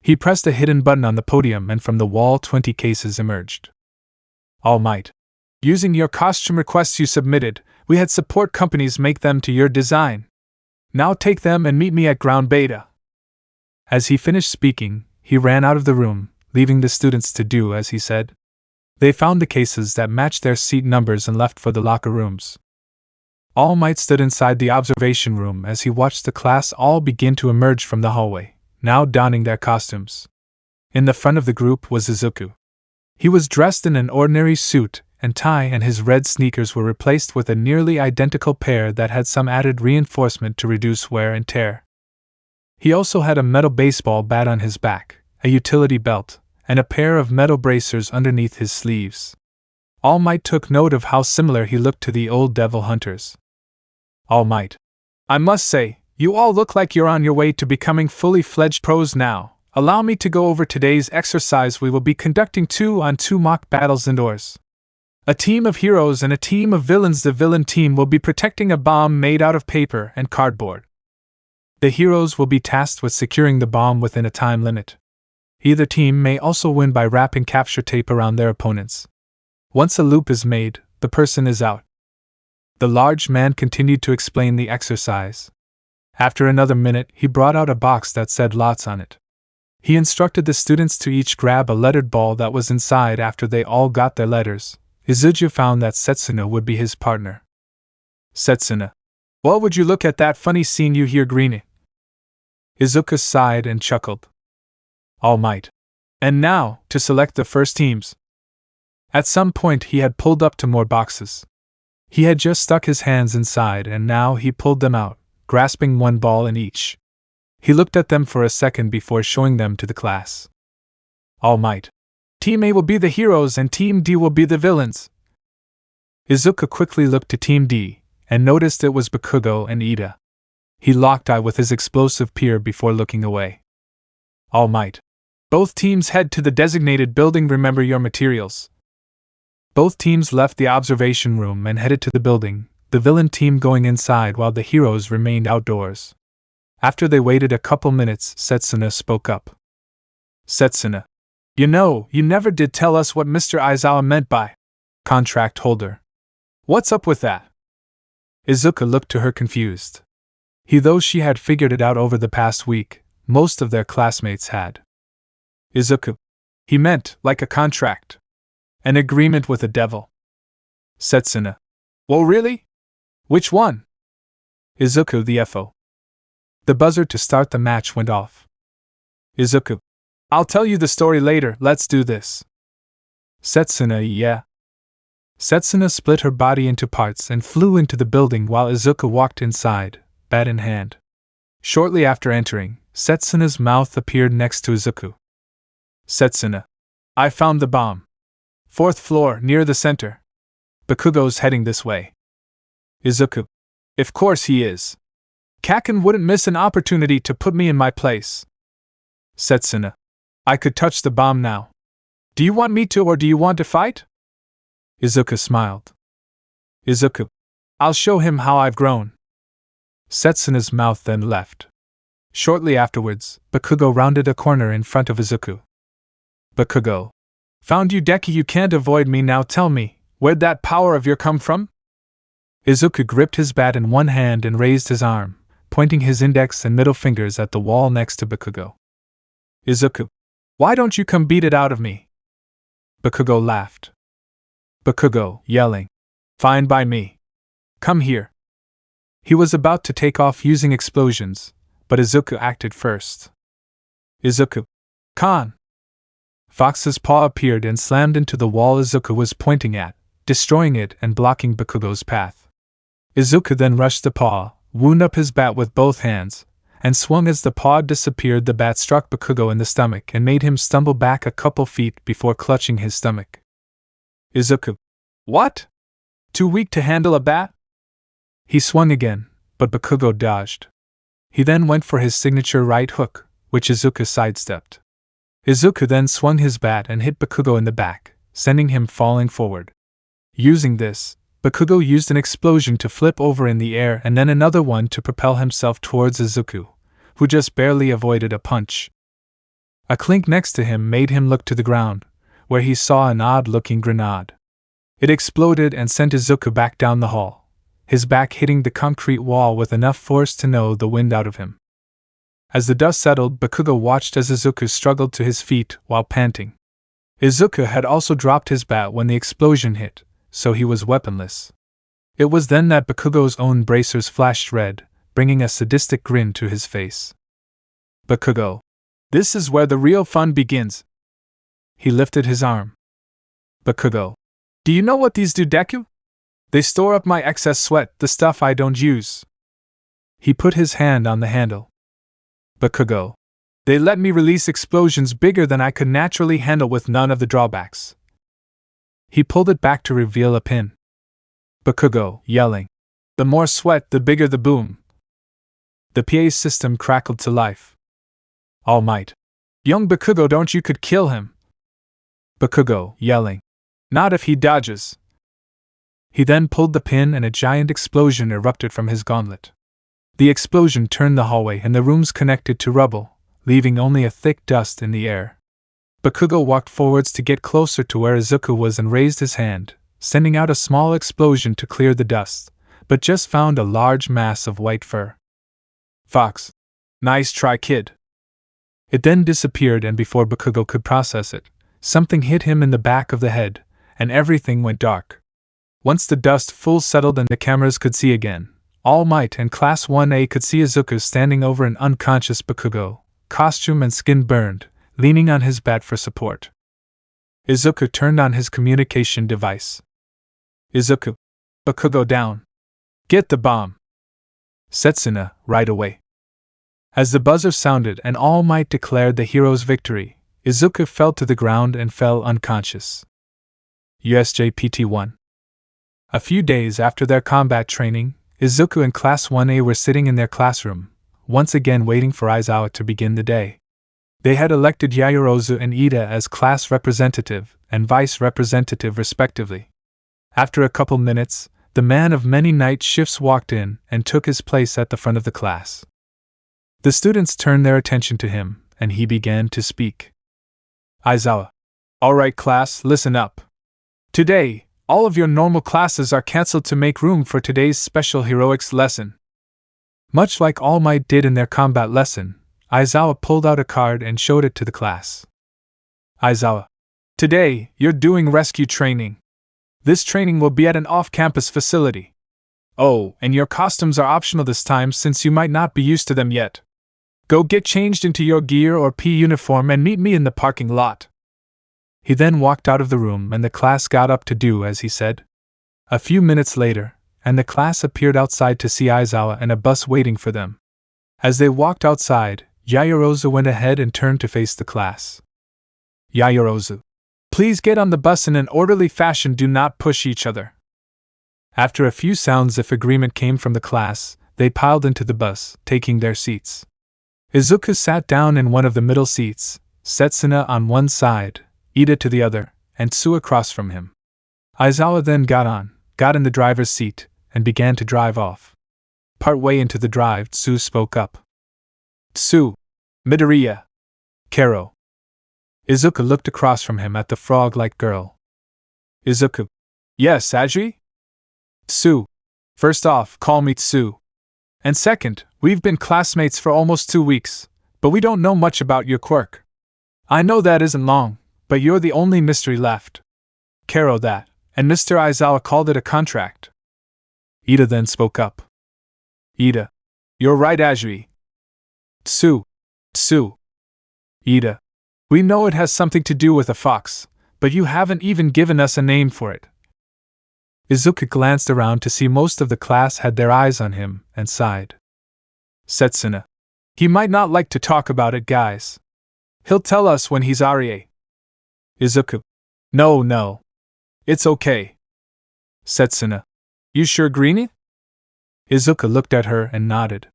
He pressed a hidden button on the podium and from the wall 20 cases emerged. All Might. Using your costume requests you submitted, we had support companies make them to your design. Now take them and meet me at ground beta. As he finished speaking, he ran out of the room, leaving the students to do as he said. They found the cases that matched their seat numbers and left for the locker rooms. All Might stood inside the observation room as he watched the class all begin to emerge from the hallway, now donning their costumes. In the front of the group was Izuku. He was dressed in an ordinary suit and tie, and his red sneakers were replaced with a nearly identical pair that had some added reinforcement to reduce wear and tear. He also had a metal baseball bat on his back, a utility belt, and a pair of metal bracers underneath his sleeves. All Might took note of how similar he looked to the old devil hunters. All Might. I must say, you all look like you're on your way to becoming fully fledged pros now. Allow me to go over today's exercise. We will be conducting 2-on-2 mock battles indoors. A team of heroes and a team of villains. The villain team will be protecting a bomb made out of paper and cardboard. The heroes will be tasked with securing the bomb within a time limit. Either team may also win by wrapping capture tape around their opponents. Once a loop is made, the person is out. The large man continued to explain the exercise. After another minute, he brought out a box that said lots on it. He instructed the students to each grab a lettered ball that was inside. After they all got their letters, Izuku found that Setsuna would be his partner. Setsuna. Well, would you look at that funny scene you hear greening? Izuku sighed and chuckled. All might. And now, to select the first teams. At some point he had pulled up to more boxes. He had just stuck his hands inside and now he pulled them out, grasping one ball in each. He looked at them for a second before showing them to the class. All might. Team A will be the heroes and Team D will be the villains. Izuku quickly looked to Team D, and noticed it was Bakugo and Ida. He locked eye with his explosive peer before looking away. All might. Both teams head to the designated building. Remember your materials. Both teams left the observation room and headed to the building, the villain team going inside while the heroes remained outdoors. After they waited a couple minutes, Setsuna spoke up. Setsuna. You never did tell us what Mr. Aizawa meant by contract holder. What's up with that? Izuku looked to her confused. Though she had figured it out over the past week, most of their classmates had. Izuku. He meant, like a contract. An agreement with the devil. Setsuna. Well, really? Which one? Izuku the FO. The buzzer to start the match went off. Izuku. I'll tell you the story later, let's do this. Setsuna. Yeah. Setsuna split her body into parts and flew into the building while Izuku walked inside, bat in hand. Shortly after entering, Setsuna's mouth appeared next to Izuku. Setsuna. I found the bomb. 4th floor, near the center. Bakugo's heading this way. Izuku. Of course he is. Kaken wouldn't miss an opportunity to put me in my place. Setsuna. I could touch the bomb now. Do you want me to or do you want to fight? Izuku smiled. Izuku. I'll show him how I've grown. Setsuna's mouth then left. Shortly afterwards, Bakugo rounded a corner in front of Izuku. Bakugo. Found you, Deku. You can't avoid me now. Tell me, where'd that power of yours come from? Izuku gripped his bat in one hand and raised his arm, pointing his index and middle fingers at the wall next to Bakugo. Izuku. Why don't you come beat it out of me? Bakugo laughed. Bakugo, yelling. Fine by me. Come here. He was about to take off using explosions, but Izuku acted first. Izuku. Kan. Fox's paw appeared and slammed into the wall Izuku was pointing at, destroying it and blocking Bakugo's path. Izuku then rushed the paw, wound up his bat with both hands, and swung as the paw disappeared. The bat struck Bakugo in the stomach and made him stumble back a couple feet before clutching his stomach. Izuku. What? Too weak to handle a bat? He swung again, but Bakugo dodged. He then went for his signature right hook, which Izuku sidestepped. Izuku then swung his bat and hit Bakugo in the back, sending him falling forward. Using this, Bakugo used an explosion to flip over in the air and then another one to propel himself towards Izuku, who just barely avoided a punch. A clink next to him made him look to the ground, where he saw an odd-looking grenade. It exploded and sent Izuku back down the hall, his back hitting the concrete wall with enough force to know the wind out of him. As the dust settled, Bakugo watched as Izuku struggled to his feet while panting. Izuku had also dropped his bat when the explosion hit, so he was weaponless. It was then that Bakugo's own bracers flashed red, bringing a sadistic grin to his face. Bakugo. This is where the real fun begins. He lifted his arm. Bakugo. Do you know what these do, Deku? They store up my excess sweat, the stuff I don't use. He put his hand on the handle. Bakugo. They let me release explosions bigger than I could naturally handle with none of the drawbacks. He pulled it back to reveal a pin. Bakugo, yelling. The more sweat, the bigger the boom. The PA system crackled to life. All might. Young Bakugo, don't you could kill him. Bakugo, yelling. Not if he dodges. He then pulled the pin and a giant explosion erupted from his gauntlet. The explosion turned the hallway and the rooms connected to rubble, leaving only a thick dust in the air. Bakugo walked forwards to get closer to where Izuku was and raised his hand, sending out a small explosion to clear the dust, but just found a large mass of white fur. Fox. Nice try, kid. It then disappeared, and before Bakugo could process it, something hit him in the back of the head, and everything went dark. Once the dust full settled and the cameras could see again, All Might and Class 1A could see Izuku standing over an unconscious Bakugo, costume and skin burned, leaning on his bat for support. Izuku turned on his communication device. Izuku. Bakugo down. Get the bomb. Setsuna, right away. As the buzzer sounded and All Might declared the hero's victory, Izuku fell to the ground and fell unconscious. USJPT-1. A few days after their combat training, Izuku and Class 1A were sitting in their classroom, once again waiting for Aizawa to begin the day. They had elected Yaoyorozu and Ida as class representative and vice representative respectively. After a couple minutes, the man of many night shifts walked in and took his place at the front of the class. The students turned their attention to him, and he began to speak. Aizawa. All right, class, listen up. Today, all of your normal classes are cancelled to make room for today's special heroics lesson. Much like All Might did in their combat lesson, Aizawa pulled out a card and showed it to the class. Aizawa. Today, you're doing rescue training. This training will be at an off-campus facility. Oh, and your costumes are optional this time since you might not be used to them yet. Go get changed into your gear or P uniform and meet me in the parking lot. He then walked out of the room and the class got up to do as he said. A few minutes later, and the class appeared outside to see Aizawa and a bus waiting for them. As they walked outside, Yaoyorozu went ahead and turned to face the class. Yaoyorozu. Please get on the bus in an orderly fashion, do not push each other. After a few sounds of agreement came from the class, they piled into the bus, taking their seats. Izuku sat down in one of the middle seats, Setsuna on one side, Ida to the other, and Tsu across from him. Aizawa then got in the driver's seat, and began to drive off. Partway into the drive, Tsu spoke up. Tsu. Midoriya. Kero. Izuku looked across from him at the frog-like girl. Izuku. Yes, Ajri? Tsu. First off, call me Tsu. And second, we've been classmates for almost 2 weeks, but we don't know much about your quirk. I know that isn't long, but you're the only mystery left. Kero that, and Mr. Aizawa called it a contract. Ida then spoke up. Ida. You're right, Ajri. Tsu. Ida. We know it has something to do with a fox, but you haven't even given us a name for it. Izuku glanced around to see most of the class had their eyes on him, and sighed. Setsuna. He might not like to talk about it, guys. He'll tell us when he's Arie. Izuku. No. It's okay. Setsuna. You sure, Greenie? Izuku looked at her and nodded.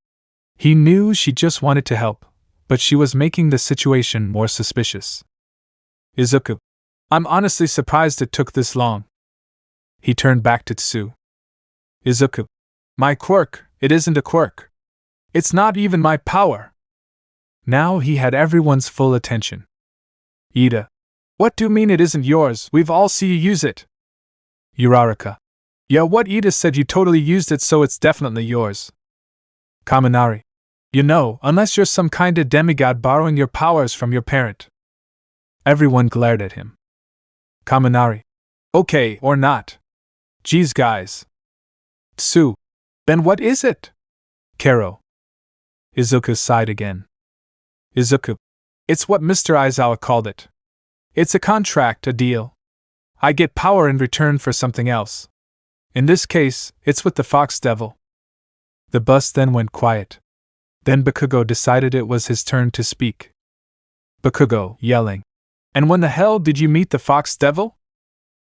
He knew she just wanted to help, but she was making the situation more suspicious. Izuku. I'm honestly surprised it took this long. He turned back to Tsu. Izuku. My quirk, it isn't a quirk. It's not even my power. Now he had everyone's full attention. Ida. What do you mean it isn't yours? We've all seen you use it. Uraraka. Yeah, what Ida said, you totally used it, so it's definitely yours. Kaminari. You know, unless you're some kind of demigod borrowing your powers from your parent. Everyone glared at him. Kaminari. Okay, or not. Geez, guys. Tsu. Then what is it? Kero. Izuku sighed again. Izuku. It's what Mr. Aizawa called it. It's a contract, a deal. I get power in return for something else. In this case, it's with the Fox Devil. The bus then went quiet. Then Bakugo decided it was his turn to speak. Bakugo, yelling. And when the hell did you meet the Fox Devil?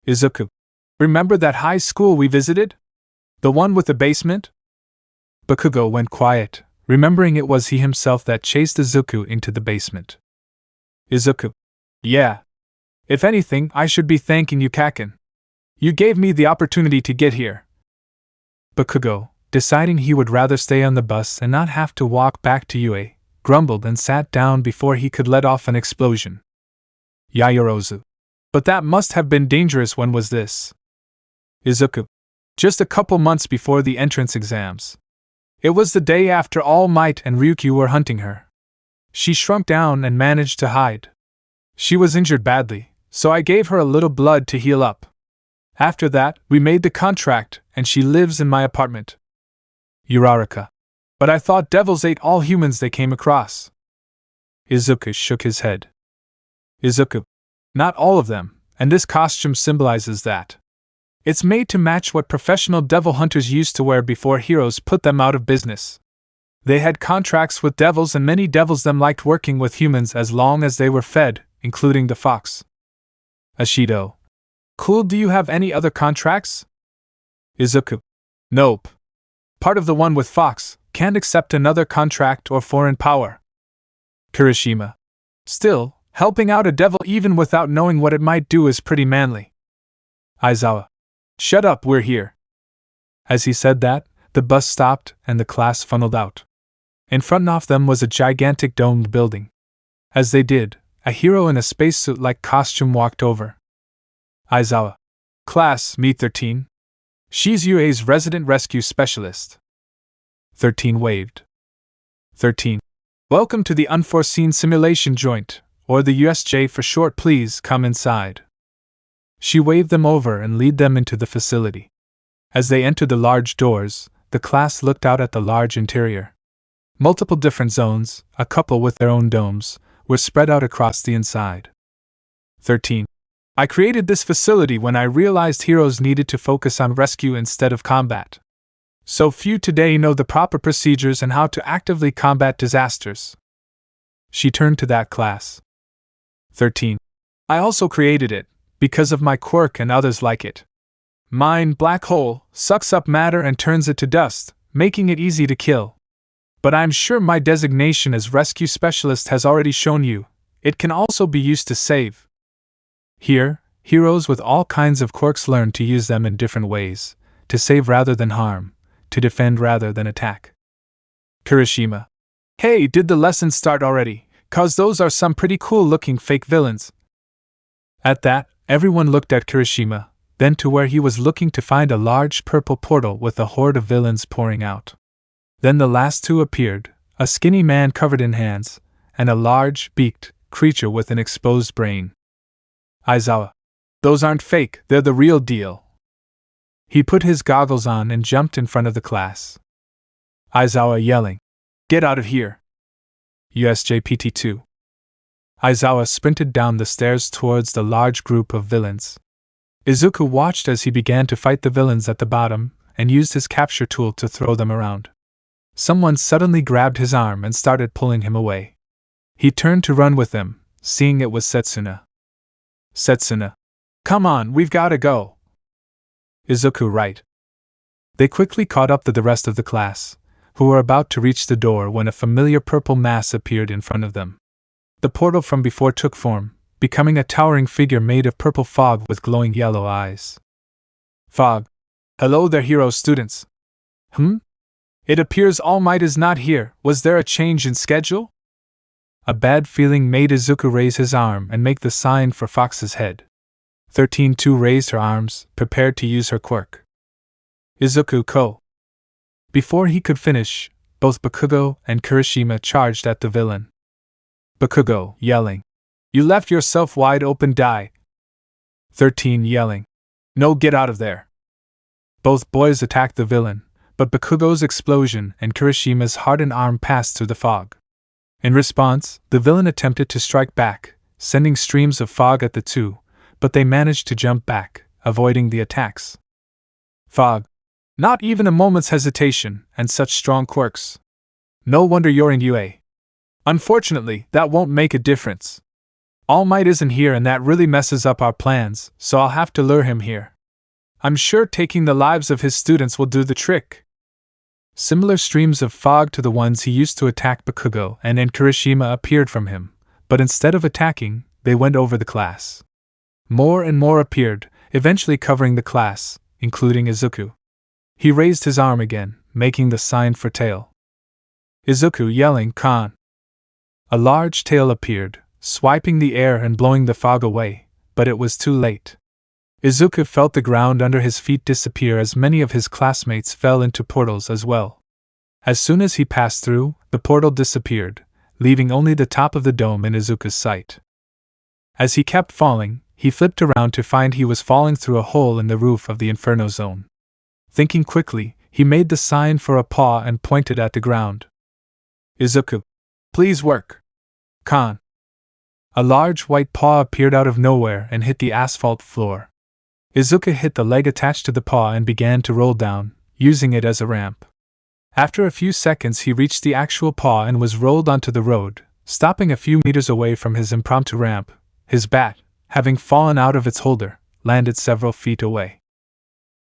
Izuku. Remember that high school we visited? The one with the basement? Bakugo went quiet, remembering it was he himself that chased Izuku into the basement. Izuku. Yeah. If anything, I should be thanking you, Kaken. You gave me the opportunity to get here. Bakugo, deciding he would rather stay on the bus and not have to walk back to UA, grumbled and sat down before he could let off an explosion. Yaoyorozu. But that must have been dangerous. When was this? Izuku. Just a couple months before the entrance exams. It was the day after All Might and Ryukyu were hunting her. She shrunk down and managed to hide. She was injured badly, so I gave her a little blood to heal up. After that, we made the contract, and she lives in my apartment. Uraraka. But I thought devils ate all humans they came across. Izuku shook his head. Izuku. Not all of them, and this costume symbolizes that. It's made to match what professional devil hunters used to wear before heroes put them out of business. They had contracts with devils, and many devils them liked working with humans as long as they were fed, including the fox. Ashido. Cool, do you have any other contracts? Izuku. Nope. Part of the one with Fox, can't accept another contract or foreign power. Kirishima. Still, helping out a devil even without knowing what it might do is pretty manly. Aizawa. Shut up, we're here. As he said that, the bus stopped and the class funneled out. In front of them was a gigantic domed building. As they did, a hero in a spacesuit-like costume walked over. Aizawa. Class, meet 13. She's UA's resident rescue specialist. 13 waved. 13. Welcome to the Unforeseen Simulation Joint, or the USJ for short. Please come inside. She waved them over and led them into the facility. As they entered the large doors, the class looked out at the large interior. Multiple different zones, a couple with their own domes, were spread out across the inside. 13. I created this facility when I realized heroes needed to focus on rescue instead of combat. So few today know the proper procedures and how to actively combat disasters. She turned to that class. 13. I also created it, because of my quirk and others like it. Mine, black hole, sucks up matter and turns it to dust, making it easy to kill. But I'm sure my designation as rescue specialist has already shown you, it can also be used to save. Here, heroes with all kinds of quirks learn to use them in different ways, to save rather than harm, to defend rather than attack. Kirishima. Hey, did the lesson start already? 'Cause those are some pretty cool looking fake villains. At that, everyone looked at Kirishima, then to where he was looking to find a large purple portal with a horde of villains pouring out. Then the last two appeared, a skinny man covered in hands, and a large, beaked creature with an exposed brain. Aizawa. Those aren't fake, they're the real deal. He put his goggles on and jumped in front of the class. Aizawa yelling. Get out of here. USJPT2. Aizawa sprinted down the stairs towards the large group of villains. Izuku watched as he began to fight the villains at the bottom, and used his capture tool to throw them around. Someone suddenly grabbed his arm and started pulling him away. He turned to run with them, seeing it was Setsuna. Setsuna. Come on, we've gotta go. Izuku, right. They quickly caught up to the rest of the class, who were about to reach the door when a familiar purple mass appeared in front of them. The portal from before took form, becoming a towering figure made of purple fog with glowing yellow eyes. Fog. Hello there, hero students. It appears All Might is not here. Was there a change in schedule? A bad feeling made Izuku raise his arm and make the sign for Fox's head. 13 too raised her arms, prepared to use her quirk. Izuku Ko. Before he could finish, both Bakugo and Kirishima charged at the villain. Bakugo, yelling. You left yourself wide open, die. 13 yelling. No, get out of there. Both boys attacked the villain, but Bakugo's explosion and Kirishima's hardened arm passed through the fog. In response, the villain attempted to strike back, sending streams of fog at the two, but they managed to jump back, avoiding the attacks. Fog. Not even a moment's hesitation, and such strong quirks. No wonder you're in UA. Unfortunately, that won't make a difference. All Might isn't here and that really messes up our plans, so I'll have to lure him here. I'm sure taking the lives of his students will do the trick. Similar streams of fog to the ones he used to attack Bakugo and Kirishima appeared from him, but instead of attacking, they went over the class. More and more appeared, eventually covering the class, including Izuku. He raised his arm again, making the sign for tail. Izuku yelling, Khan. A large tail appeared, swiping the air and blowing the fog away, but it was too late. Izuku felt the ground under his feet disappear as many of his classmates fell into portals as well. As soon as he passed through, the portal disappeared, leaving only the top of the dome in Izuku's sight. As he kept falling, he flipped around to find he was falling through a hole in the roof of the Inferno Zone. Thinking quickly, He made the sign for a paw and pointed at the ground. Izuku, please work. Kan. A large white paw appeared out of nowhere and hit the asphalt floor. Izuku hit the leg attached to the paw and began to roll down, using it as a ramp. After a few seconds he reached the actual paw and was rolled onto the road, stopping a few meters away from his impromptu ramp. His bat, having fallen out of its holder, landed several feet away.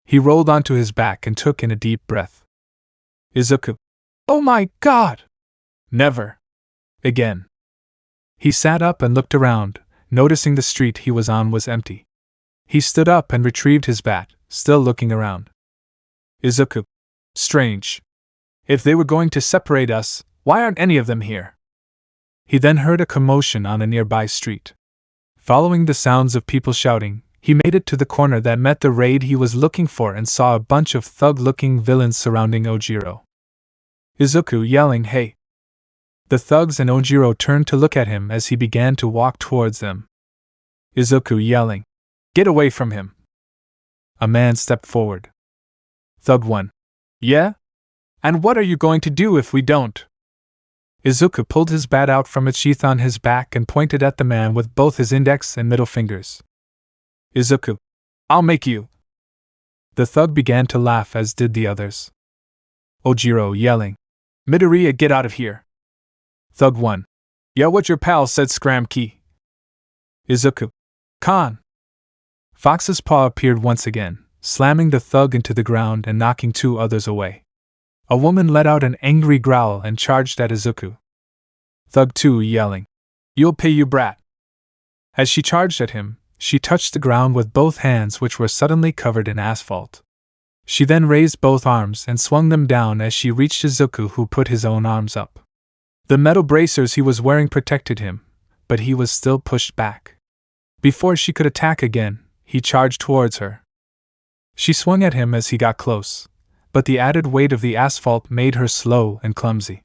He rolled onto his back and took in a deep breath. Izuku. Oh my God! Never. Again. He sat up and looked around, noticing the street he was on was empty. He stood up and retrieved his bat, still looking around. Izuku. Strange. If they were going to separate us, why aren't any of them here? He then heard a commotion on a nearby street. Following the sounds of people shouting, he made it to the corner that met the raid he was looking for and saw a bunch of thug-looking villains surrounding Ojiro. Izuku yelling, "Hey!" The thugs and Ojiro turned to look at him as he began to walk towards them. Izuku yelling, "Get away from him!" A man stepped forward. Thug 1. Yeah? And what are you going to do if we don't? Izuku pulled his bat out from its sheath on his back and pointed at the man with both his index and middle fingers. Izuku, I'll make you. The thug began to laugh, as did the others. Ojiro yelling, Midoriya, get out of here. Thug 1. Yeah, what your pal said, scram key. Izuku. Kan. Fox's paw appeared once again, slamming the thug into the ground and knocking 2 others away. A woman let out an angry growl and charged at Izuku. Thug 2 yelling, You'll pay, you brat. As she charged at him, she touched the ground with both hands, which were suddenly covered in asphalt. She then raised both arms and swung them down as she reached Izuku, who put his own arms up. The metal bracers he was wearing protected him, but he was still pushed back. Before she could attack again, he charged towards her. She swung at him as he got close, but the added weight of the asphalt made her slow and clumsy.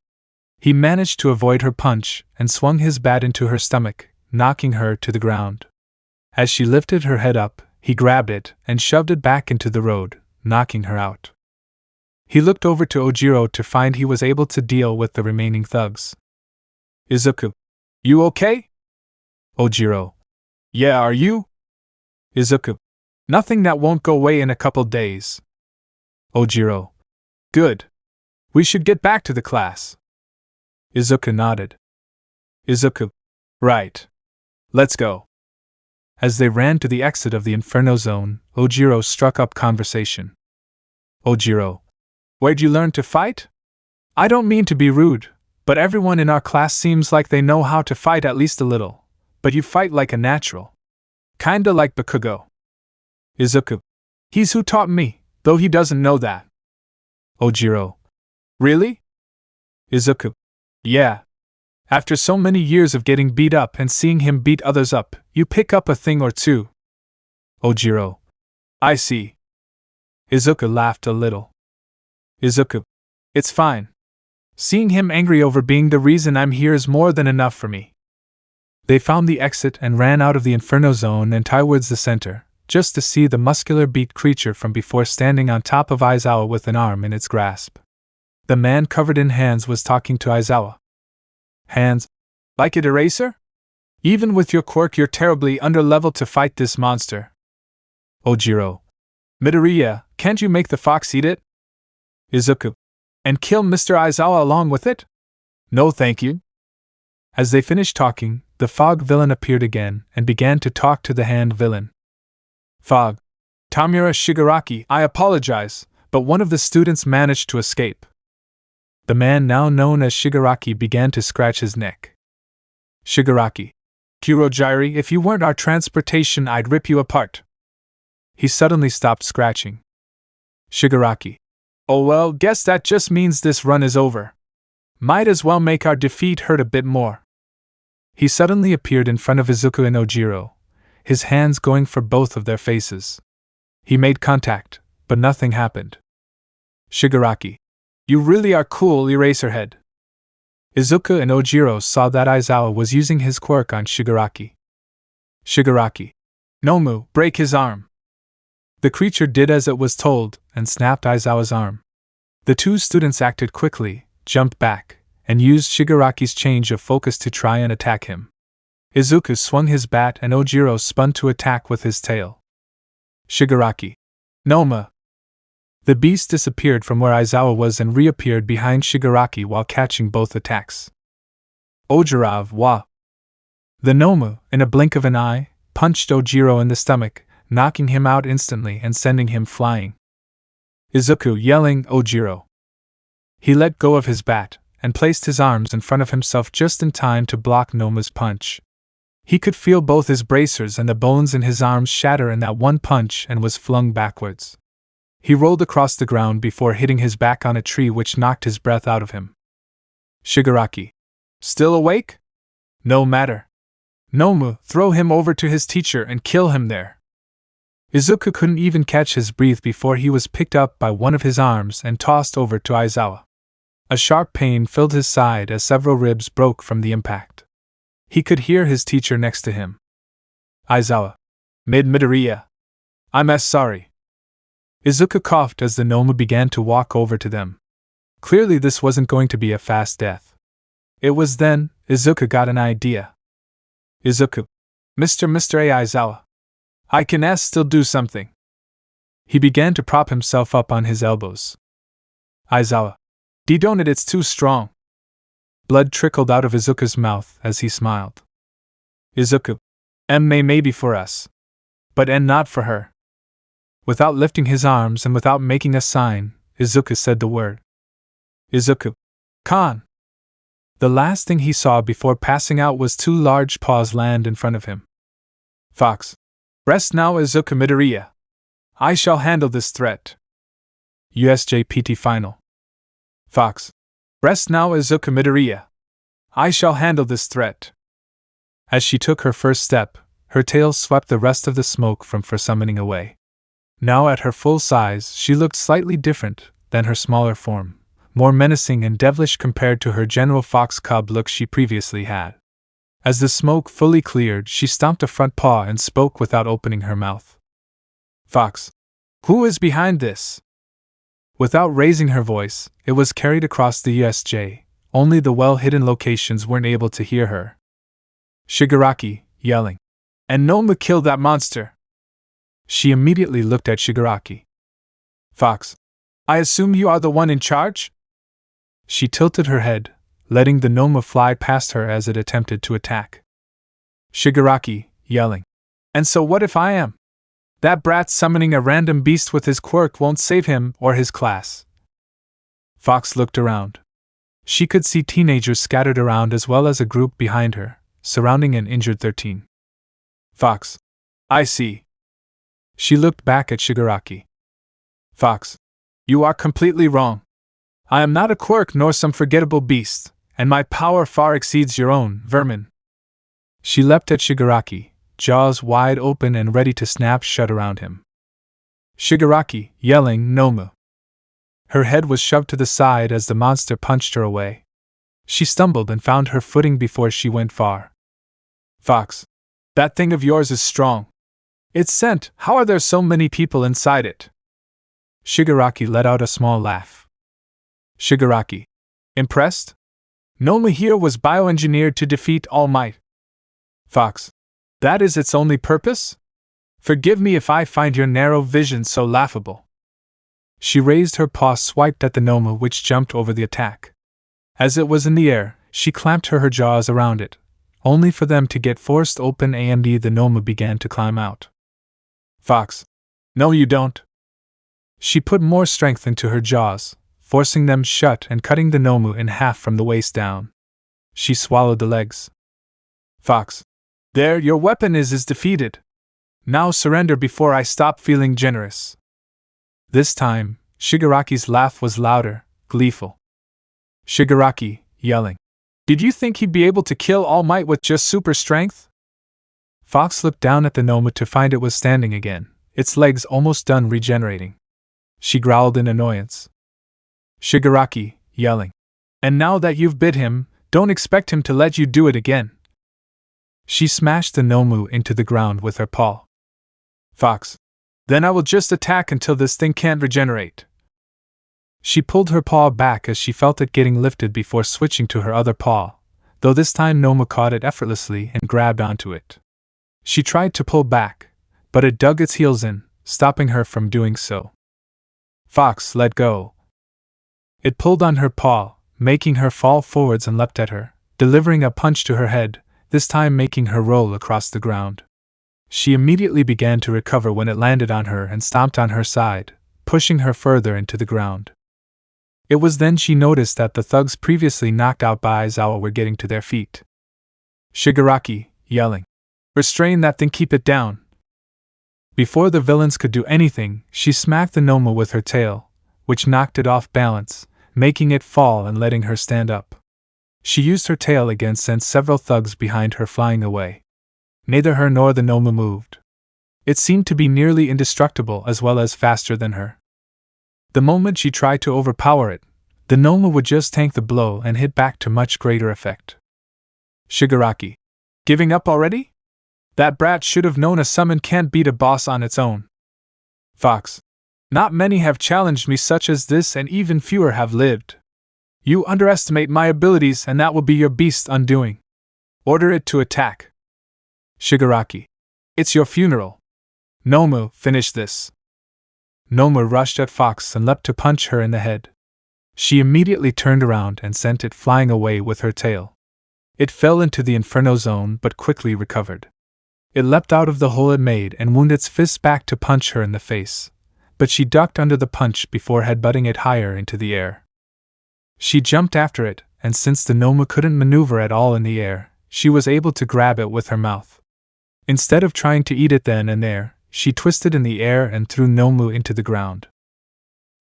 He managed to avoid her punch and swung his bat into her stomach, knocking her to the ground. As she lifted her head up, he grabbed it and shoved it back into the road, knocking her out. He looked over to Ojiro to find he was able to deal with the remaining thugs. Izuku, you okay? Ojiro, yeah, are you? Izuku, nothing, that won't go away in a couple days. Ojiro, good. We should get back to the class. Izuku nodded. Izuku, right. Let's go. As they ran to the exit of the Inferno Zone, Ojiro struck up conversation. Ojiro, where'd you learn to fight? I don't mean to be rude, but everyone in our class seems like they know how to fight at least a little, but you fight like a natural. Kinda like Bakugo. Izuku, he's who taught me, though he doesn't know that. Ojiro, really? Izuku, yeah. After so many years of getting beat up and seeing him beat others up, you pick up a thing or two. Ojiro, I see. Izuku laughed a little. Izuku, it's fine. Seeing him angry over being the reason I'm here is more than enough for me. They found the exit and ran out of the Inferno Zone and towards the center, just to see the muscular beat creature from before standing on top of Aizawa with an arm in its grasp. The man covered in hands was talking to Aizawa. Hands? Like an eraser? Even with your quirk, you're terribly underleveled to fight this monster. Ojiro, Midoriya, can't you make the fox eat it? Izuku, and kill Mr. Aizawa along with it? No thank you. As they finished talking, the fog villain appeared again and began to talk to the hand villain. Fog. Tamura Shigaraki, I apologize, but one of the students managed to escape. The man now known as Shigaraki began to scratch his neck. Shigaraki. Kurojiri, if you weren't our transportation, I'd rip you apart. He suddenly stopped scratching. Shigaraki. Oh well, guess that just means this run is over. Might as well make our defeat hurt a bit more. He suddenly appeared in front of Izuku and Ojiro, his hands going for both of their faces. He made contact, but nothing happened. Shigaraki. You really are cool, Eraserhead. Izuku and Ojiro saw that Aizawa was using his quirk on Shigaraki. Shigaraki. Nomu, break his arm. The creature did as it was told and snapped Aizawa's arm. The two students acted quickly, jumped back, and used Shigaraki's change of focus to try and attack him. Izuku swung his bat and Ojiro spun to attack with his tail. Shigaraki. Noma. The beast disappeared from where Aizawa was and reappeared behind Shigaraki while catching both attacks. Ojiro wa. The Noma, in a blink of an eye, punched Ojiro in the stomach, knocking him out instantly and sending him flying. Izuku yelling Ojiro. He let go of his bat and placed his arms in front of himself just in time to block Noma's punch. He could feel both his bracers and the bones in his arms shatter in that one punch and was flung backwards. He rolled across the ground before hitting his back on a tree, which knocked his breath out of him. Shigaraki. Still awake? No matter. Noma, throw him over to his teacher and kill him there. Izuku couldn't even catch his breath before he was picked up by one of his arms and tossed over to Aizawa. A sharp pain filled his side as several ribs broke from the impact. He could hear his teacher next to him. Aizawa. Midoriya. I'm sorry. Izuku coughed as the Noma began to walk over to them. Clearly this wasn't going to be a fast death. It was then Izuku got an idea. Izuku. Mr. Aizawa. I can still do something. He began to prop himself up on his elbows. Aizawa. Don't it's too strong. Blood trickled out of Izuku's mouth as he smiled. Izuku. Maybe for us. But not for her. Without lifting his arms and without making a sign, Izuku said the word. Izuku. Kan. The last thing he saw before passing out was two large paws land in front of him. Fox. Rest now, Izuku Midoriya. I shall handle this threat. USJPT Final. Fox. Rest now, Izuku Midoriya. I shall handle this threat. As she took her first step, her tail swept the rest of the smoke from for summoning away. Now at her full size, she looked slightly different than her smaller form, more menacing and devilish compared to her General Fox cub look she previously had. As the smoke fully cleared, she stomped a front paw and spoke without opening her mouth. Fox. Who is behind this? Without raising her voice, it was carried across the USJ. Only the well-hidden locations weren't able to hear her. Shigaraki, yelling. And Noma killed that monster. She immediately looked at Shigaraki. Fox. I assume you are the one in charge? She tilted her head, letting the Noma fly past her as it attempted to attack. Shigaraki, yelling. And so what if I am? That brat summoning a random beast with his quirk won't save him or his class. Fox looked around. She could see teenagers scattered around as well as a group behind her, surrounding an injured 13. Fox. I see. She looked back at Shigaraki. Fox. You are completely wrong. I am not a quirk nor some forgettable beast, and my power far exceeds your own, vermin. She leapt at Shigaraki, jaws wide open and ready to snap shut around him. Shigaraki, yelling Noma. Her head was shoved to the side as the monster punched her away. She stumbled and found her footing before she went far. Fox. That thing of yours is strong. It's sent. How are there so many people inside it? Shigaraki let out a small laugh. Shigaraki. Impressed? Noma here was bioengineered to defeat All Might. Fox. That is its only purpose? Forgive me if I find your narrow vision so laughable. She raised her paw, swiped at the Noma, which jumped over the attack. As it was in the air, she clamped her jaws around it, only for them to get forced open and the Noma began to climb out. Fox. No, you don't. She put more strength into her jaws, forcing them shut and cutting the Noma in half from the waist down. She swallowed the legs. Fox. There, your weapon is defeated. Now surrender before I stop feeling generous. This time, Shigaraki's laugh was louder, gleeful. Shigaraki, yelling. Did you think he'd be able to kill All Might with just super strength? Fox looked down at the Noma to find it was standing again, its legs almost done regenerating. She growled in annoyance. Shigaraki, yelling. And now that you've bit him, don't expect him to let you do it again. She smashed the Noma into the ground with her paw. Fox. Then I will just attack until this thing can't regenerate. She pulled her paw back as she felt it getting lifted before switching to her other paw, though this time Noma caught it effortlessly and grabbed onto it. She tried to pull back, but it dug its heels in, stopping her from doing so. Fox, let go. It pulled on her paw, making her fall forwards and leapt at her, delivering a punch to her head, this time making her roll across the ground. She immediately began to recover when it landed on her and stomped on her side, pushing her further into the ground. It was then she noticed that the thugs previously knocked out by Aizawa were getting to their feet. Shigaraki, yelling, "Restrain that thing, keep it down!" Before the villains could do anything, she smacked the Noma with her tail, which knocked it off balance, making it fall and letting her stand up. She used her tail again, sent several thugs behind her flying away. Neither her nor the Noma moved. It seemed to be nearly indestructible as well as faster than her. The moment she tried to overpower it, the Noma would just tank the blow and hit back to much greater effect. Shigaraki, giving up already? That brat should have known a summon can't beat a boss on its own. Fox, not many have challenged me such as this, and even fewer have lived. You underestimate my abilities, and that will be your beast's undoing. Order it to attack. Shigaraki, it's your funeral. Noma, finish this. Noma rushed at Fox and leapt to punch her in the head. She immediately turned around and sent it flying away with her tail. It fell into the Inferno Zone but quickly recovered. It leapt out of the hole it made and wound its fist back to punch her in the face, but she ducked under the punch before headbutting it higher into the air. She jumped after it, and since the Noma couldn't maneuver at all in the air, she was able to grab it with her mouth. Instead of trying to eat it then and there, she twisted in the air and threw Nomu into the ground.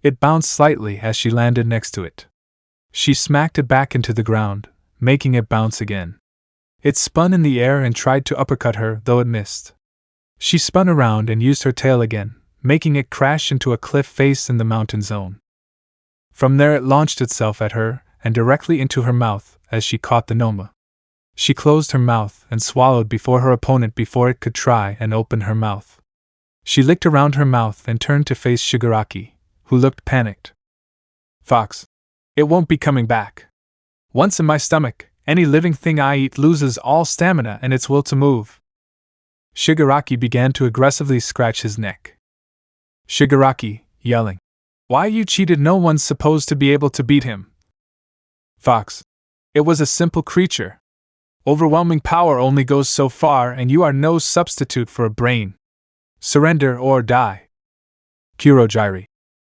It bounced slightly as she landed next to it. She smacked it back into the ground, making it bounce again. It spun in the air and tried to uppercut her, though it missed. She spun around and used her tail again, making it crash into a cliff face in the mountain zone. From there it launched itself at her, and directly into her mouth, as she caught the Noma. She closed her mouth and swallowed before her opponent before it could try and open her mouth. She licked around her mouth and turned to face Shigaraki, who looked panicked. Fox, it won't be coming back. Once in my stomach, any living thing I eat loses all stamina and its will to move. Shigaraki began to aggressively scratch his neck. Shigaraki, yelling, "Why you cheated? No one's supposed to be able to beat him." Fox, it was a simple creature. Overwhelming power only goes so far, and you are no substitute for a brain. Surrender or die. Kurojairi,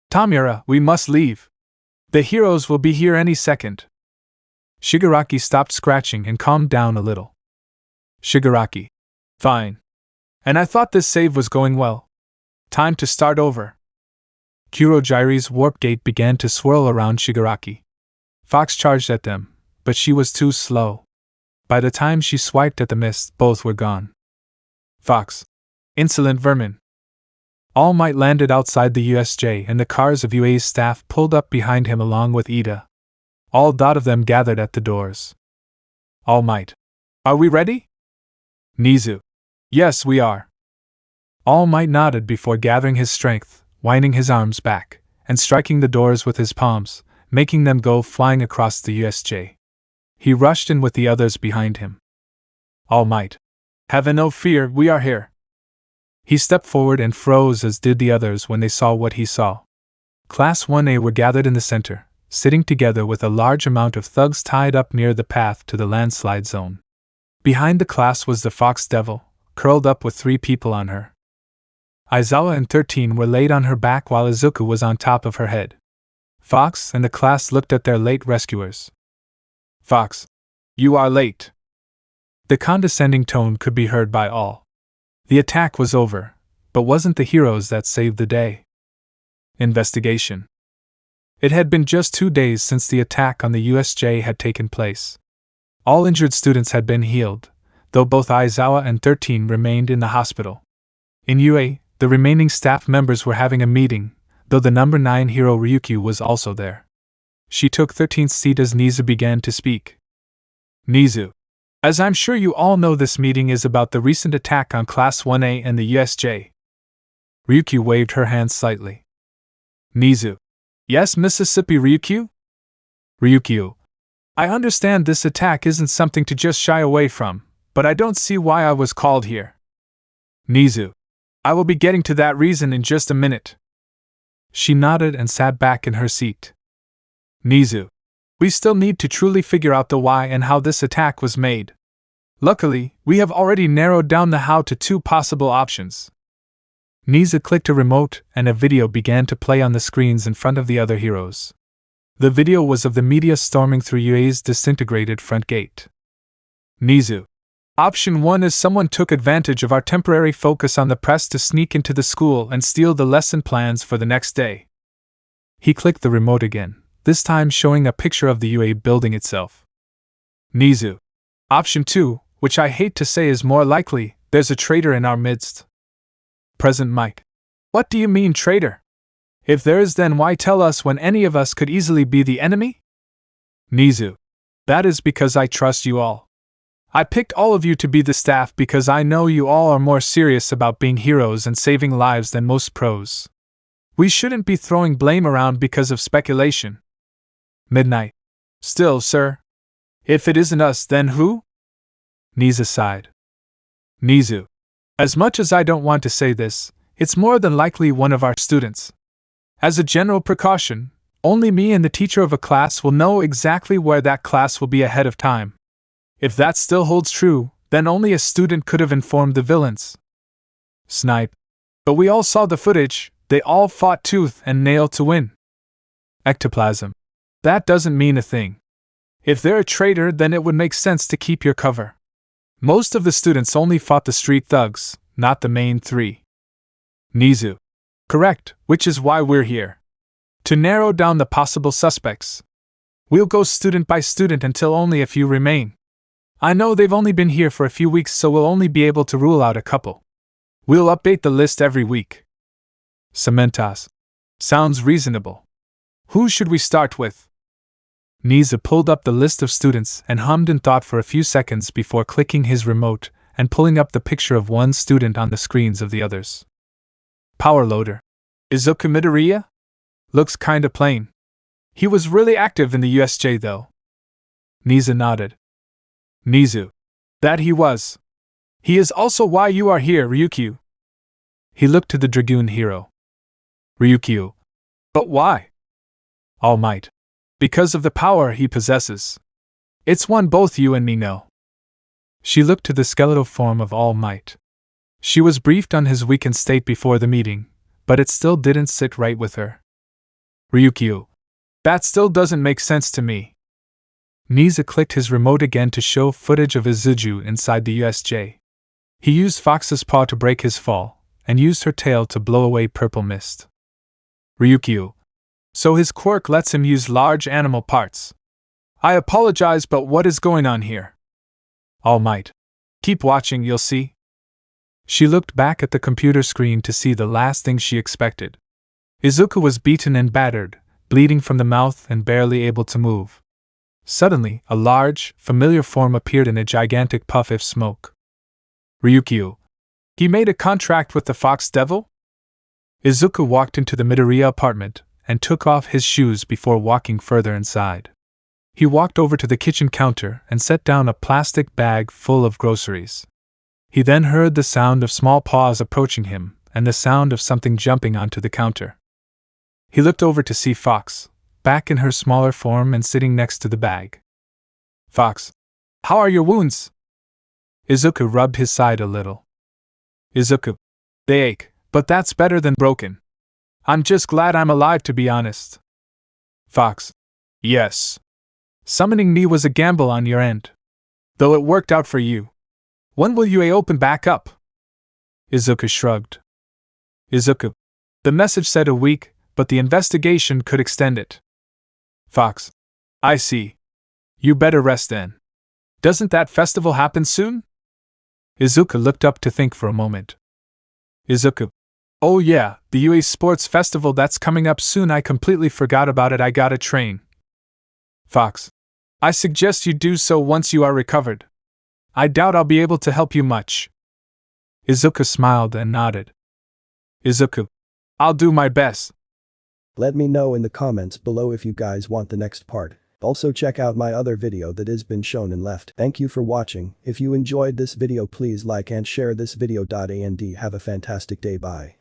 Tamura, we must leave. The heroes will be here any second. Shigaraki stopped scratching and calmed down a little. Shigaraki, fine. And I thought this save was going well. Time to start over. Kurojairi's warp gate began to swirl around Shigaraki. Fox charged at them, but she was too slow. By the time she swiped at the mist, both were gone. Fox, insolent vermin. All Might landed outside the USJ and the cars of UA's staff pulled up behind him along with Ida. All dot of them gathered at the doors. All Might, are we ready? Nizu, yes we are. All Might nodded before gathering his strength, winding his arms back, and striking the doors with his palms, making them go flying across the USJ. He rushed in with the others behind him. All Might, have no fear, we are here. He stepped forward and froze, as did the others when they saw what he saw. Class 1A were gathered in the center, sitting together with a large amount of thugs tied up near the path to the landslide zone. Behind the class was the Fox Devil, curled up with 3 people on her. Aizawa and 13 were laid on her back while Izuku was on top of her head. Fox and the class looked at their late rescuers. Fox, you are late. The condescending tone could be heard by all. The attack was over, but wasn't the heroes that saved the day. Investigation. It had been just 2 days since the attack on the USJ had taken place. All injured students had been healed, though both Aizawa and 13 remained in the hospital. In UA, the remaining staff members were having a meeting, though the number 9 hero Ryukyu was also there. She took 13's seat as Nizu began to speak. Nizu, as I'm sure you all know, this meeting is about the recent attack on Class 1A and the USJ. Ryukyu waved her hand slightly. Nizu, Yes, Mississippi Ryukyu? Ryukyu. I understand this attack isn't something to just shy away from, but I don't see why I was called here. Nizu. I will be getting to that reason in just a minute. She nodded and sat back in her seat. Nizu. We still need to truly figure out the why and how this attack was made. Luckily, we have already narrowed down the how to 2 possible options. Nizu clicked a remote and a video began to play on the screens in front of the other heroes. The video was of the media storming through UA's disintegrated front gate. Nizu. Option 1 is someone took advantage of our temporary focus on the press to sneak into the school and steal the lesson plans for the next day. He clicked the remote again, this time showing a picture of the UA building itself. Nizu. Option 2, which I hate to say is more likely, there's a traitor in our midst. President Mike. What do you mean, traitor? If there is, then why tell us when any of us could easily be the enemy? Nizu. That is because I trust you all. I picked all of you to be the staff because I know you all are more serious about being heroes and saving lives than most pros. We shouldn't be throwing blame around because of speculation. Midnight. Still, sir. If it isn't us, then who? Nizu sighed. Nizu. As much as I don't want to say this, it's more than likely one of our students. As a general precaution, only me and the teacher of a class will know exactly where that class will be ahead of time. If that still holds true, then only a student could have informed the villains. Snipe. But we all saw the footage, they all fought tooth and nail to win. Ectoplasm. That doesn't mean a thing. If they're a traitor, then it would make sense to keep your cover. Most of the students only fought the street thugs, not the main 3. Nizu. Correct, which is why we're here. To narrow down the possible suspects. We'll go student by student until only a few remain. I know they've only been here for a few weeks, so we'll only be able to rule out a couple. We'll update the list every week. Cementas. Sounds reasonable. Who should we start with? Nizu pulled up the list of students and hummed in thought for a few seconds before clicking his remote and pulling up the picture of one student on the screens of the others. Power loader. Izuku Midoriya? Looks kinda plain. He was really active in the USJ though. Nizu nodded. Nizu. That he was. He is also why you are here, Ryukyu. He looked to the Dragoon hero. Ryukyu. But why? All Might. Because of the power he possesses. It's one both you and me know. She looked to the skeletal form of All Might. She was briefed on his weakened state before the meeting, but it still didn't sit right with her. Ryukyu. That still doesn't make sense to me. Nizu clicked his remote again to show footage of Izuku inside the USJ. He used Fox's paw to break his fall, and used her tail to blow away purple mist. Ryukyu. So his quirk lets him use large animal parts. I apologize, but what is going on here? All Might. Keep watching, you'll see. She looked back at the computer screen to see the last thing she expected. Izuku was beaten and battered, bleeding from the mouth and barely able to move. Suddenly, a large, familiar form appeared in a gigantic puff of smoke. Ryukyu. He made a contract with the Fox Devil? Izuku walked into the Midoriya apartment and took off his shoes before walking further inside. He walked over to the kitchen counter and set down a plastic bag full of groceries. He then heard the sound of small paws approaching him and the sound of something jumping onto the counter. He looked over to see Fox, back in her smaller form and sitting next to the bag. Fox. How are your wounds? Izuku rubbed his side a little. Izuku. They ache, but that's better than broken. I'm just glad I'm alive, to be honest. Fox. Yes. Summoning me was a gamble on your end. Though it worked out for you. When will UA open back up? Izuku shrugged. Izuku. The message said a week, but the investigation could extend it. Fox. I see. You better rest then. Doesn't that festival happen soon? Izuku looked up to think for a moment. Izuku. Oh yeah, the UA Sports Festival that's coming up soon. I completely forgot about it. I gotta train. Fox. I suggest you do so once you are recovered. I doubt I'll be able to help you much. Izuku smiled and nodded. Izuku. I'll do my best. Let me know in the comments below if you guys want the next part. Also check out my other video that has been shown and left. Thank you for watching. If you enjoyed this video please like and share this video. And have a fantastic day. Bye.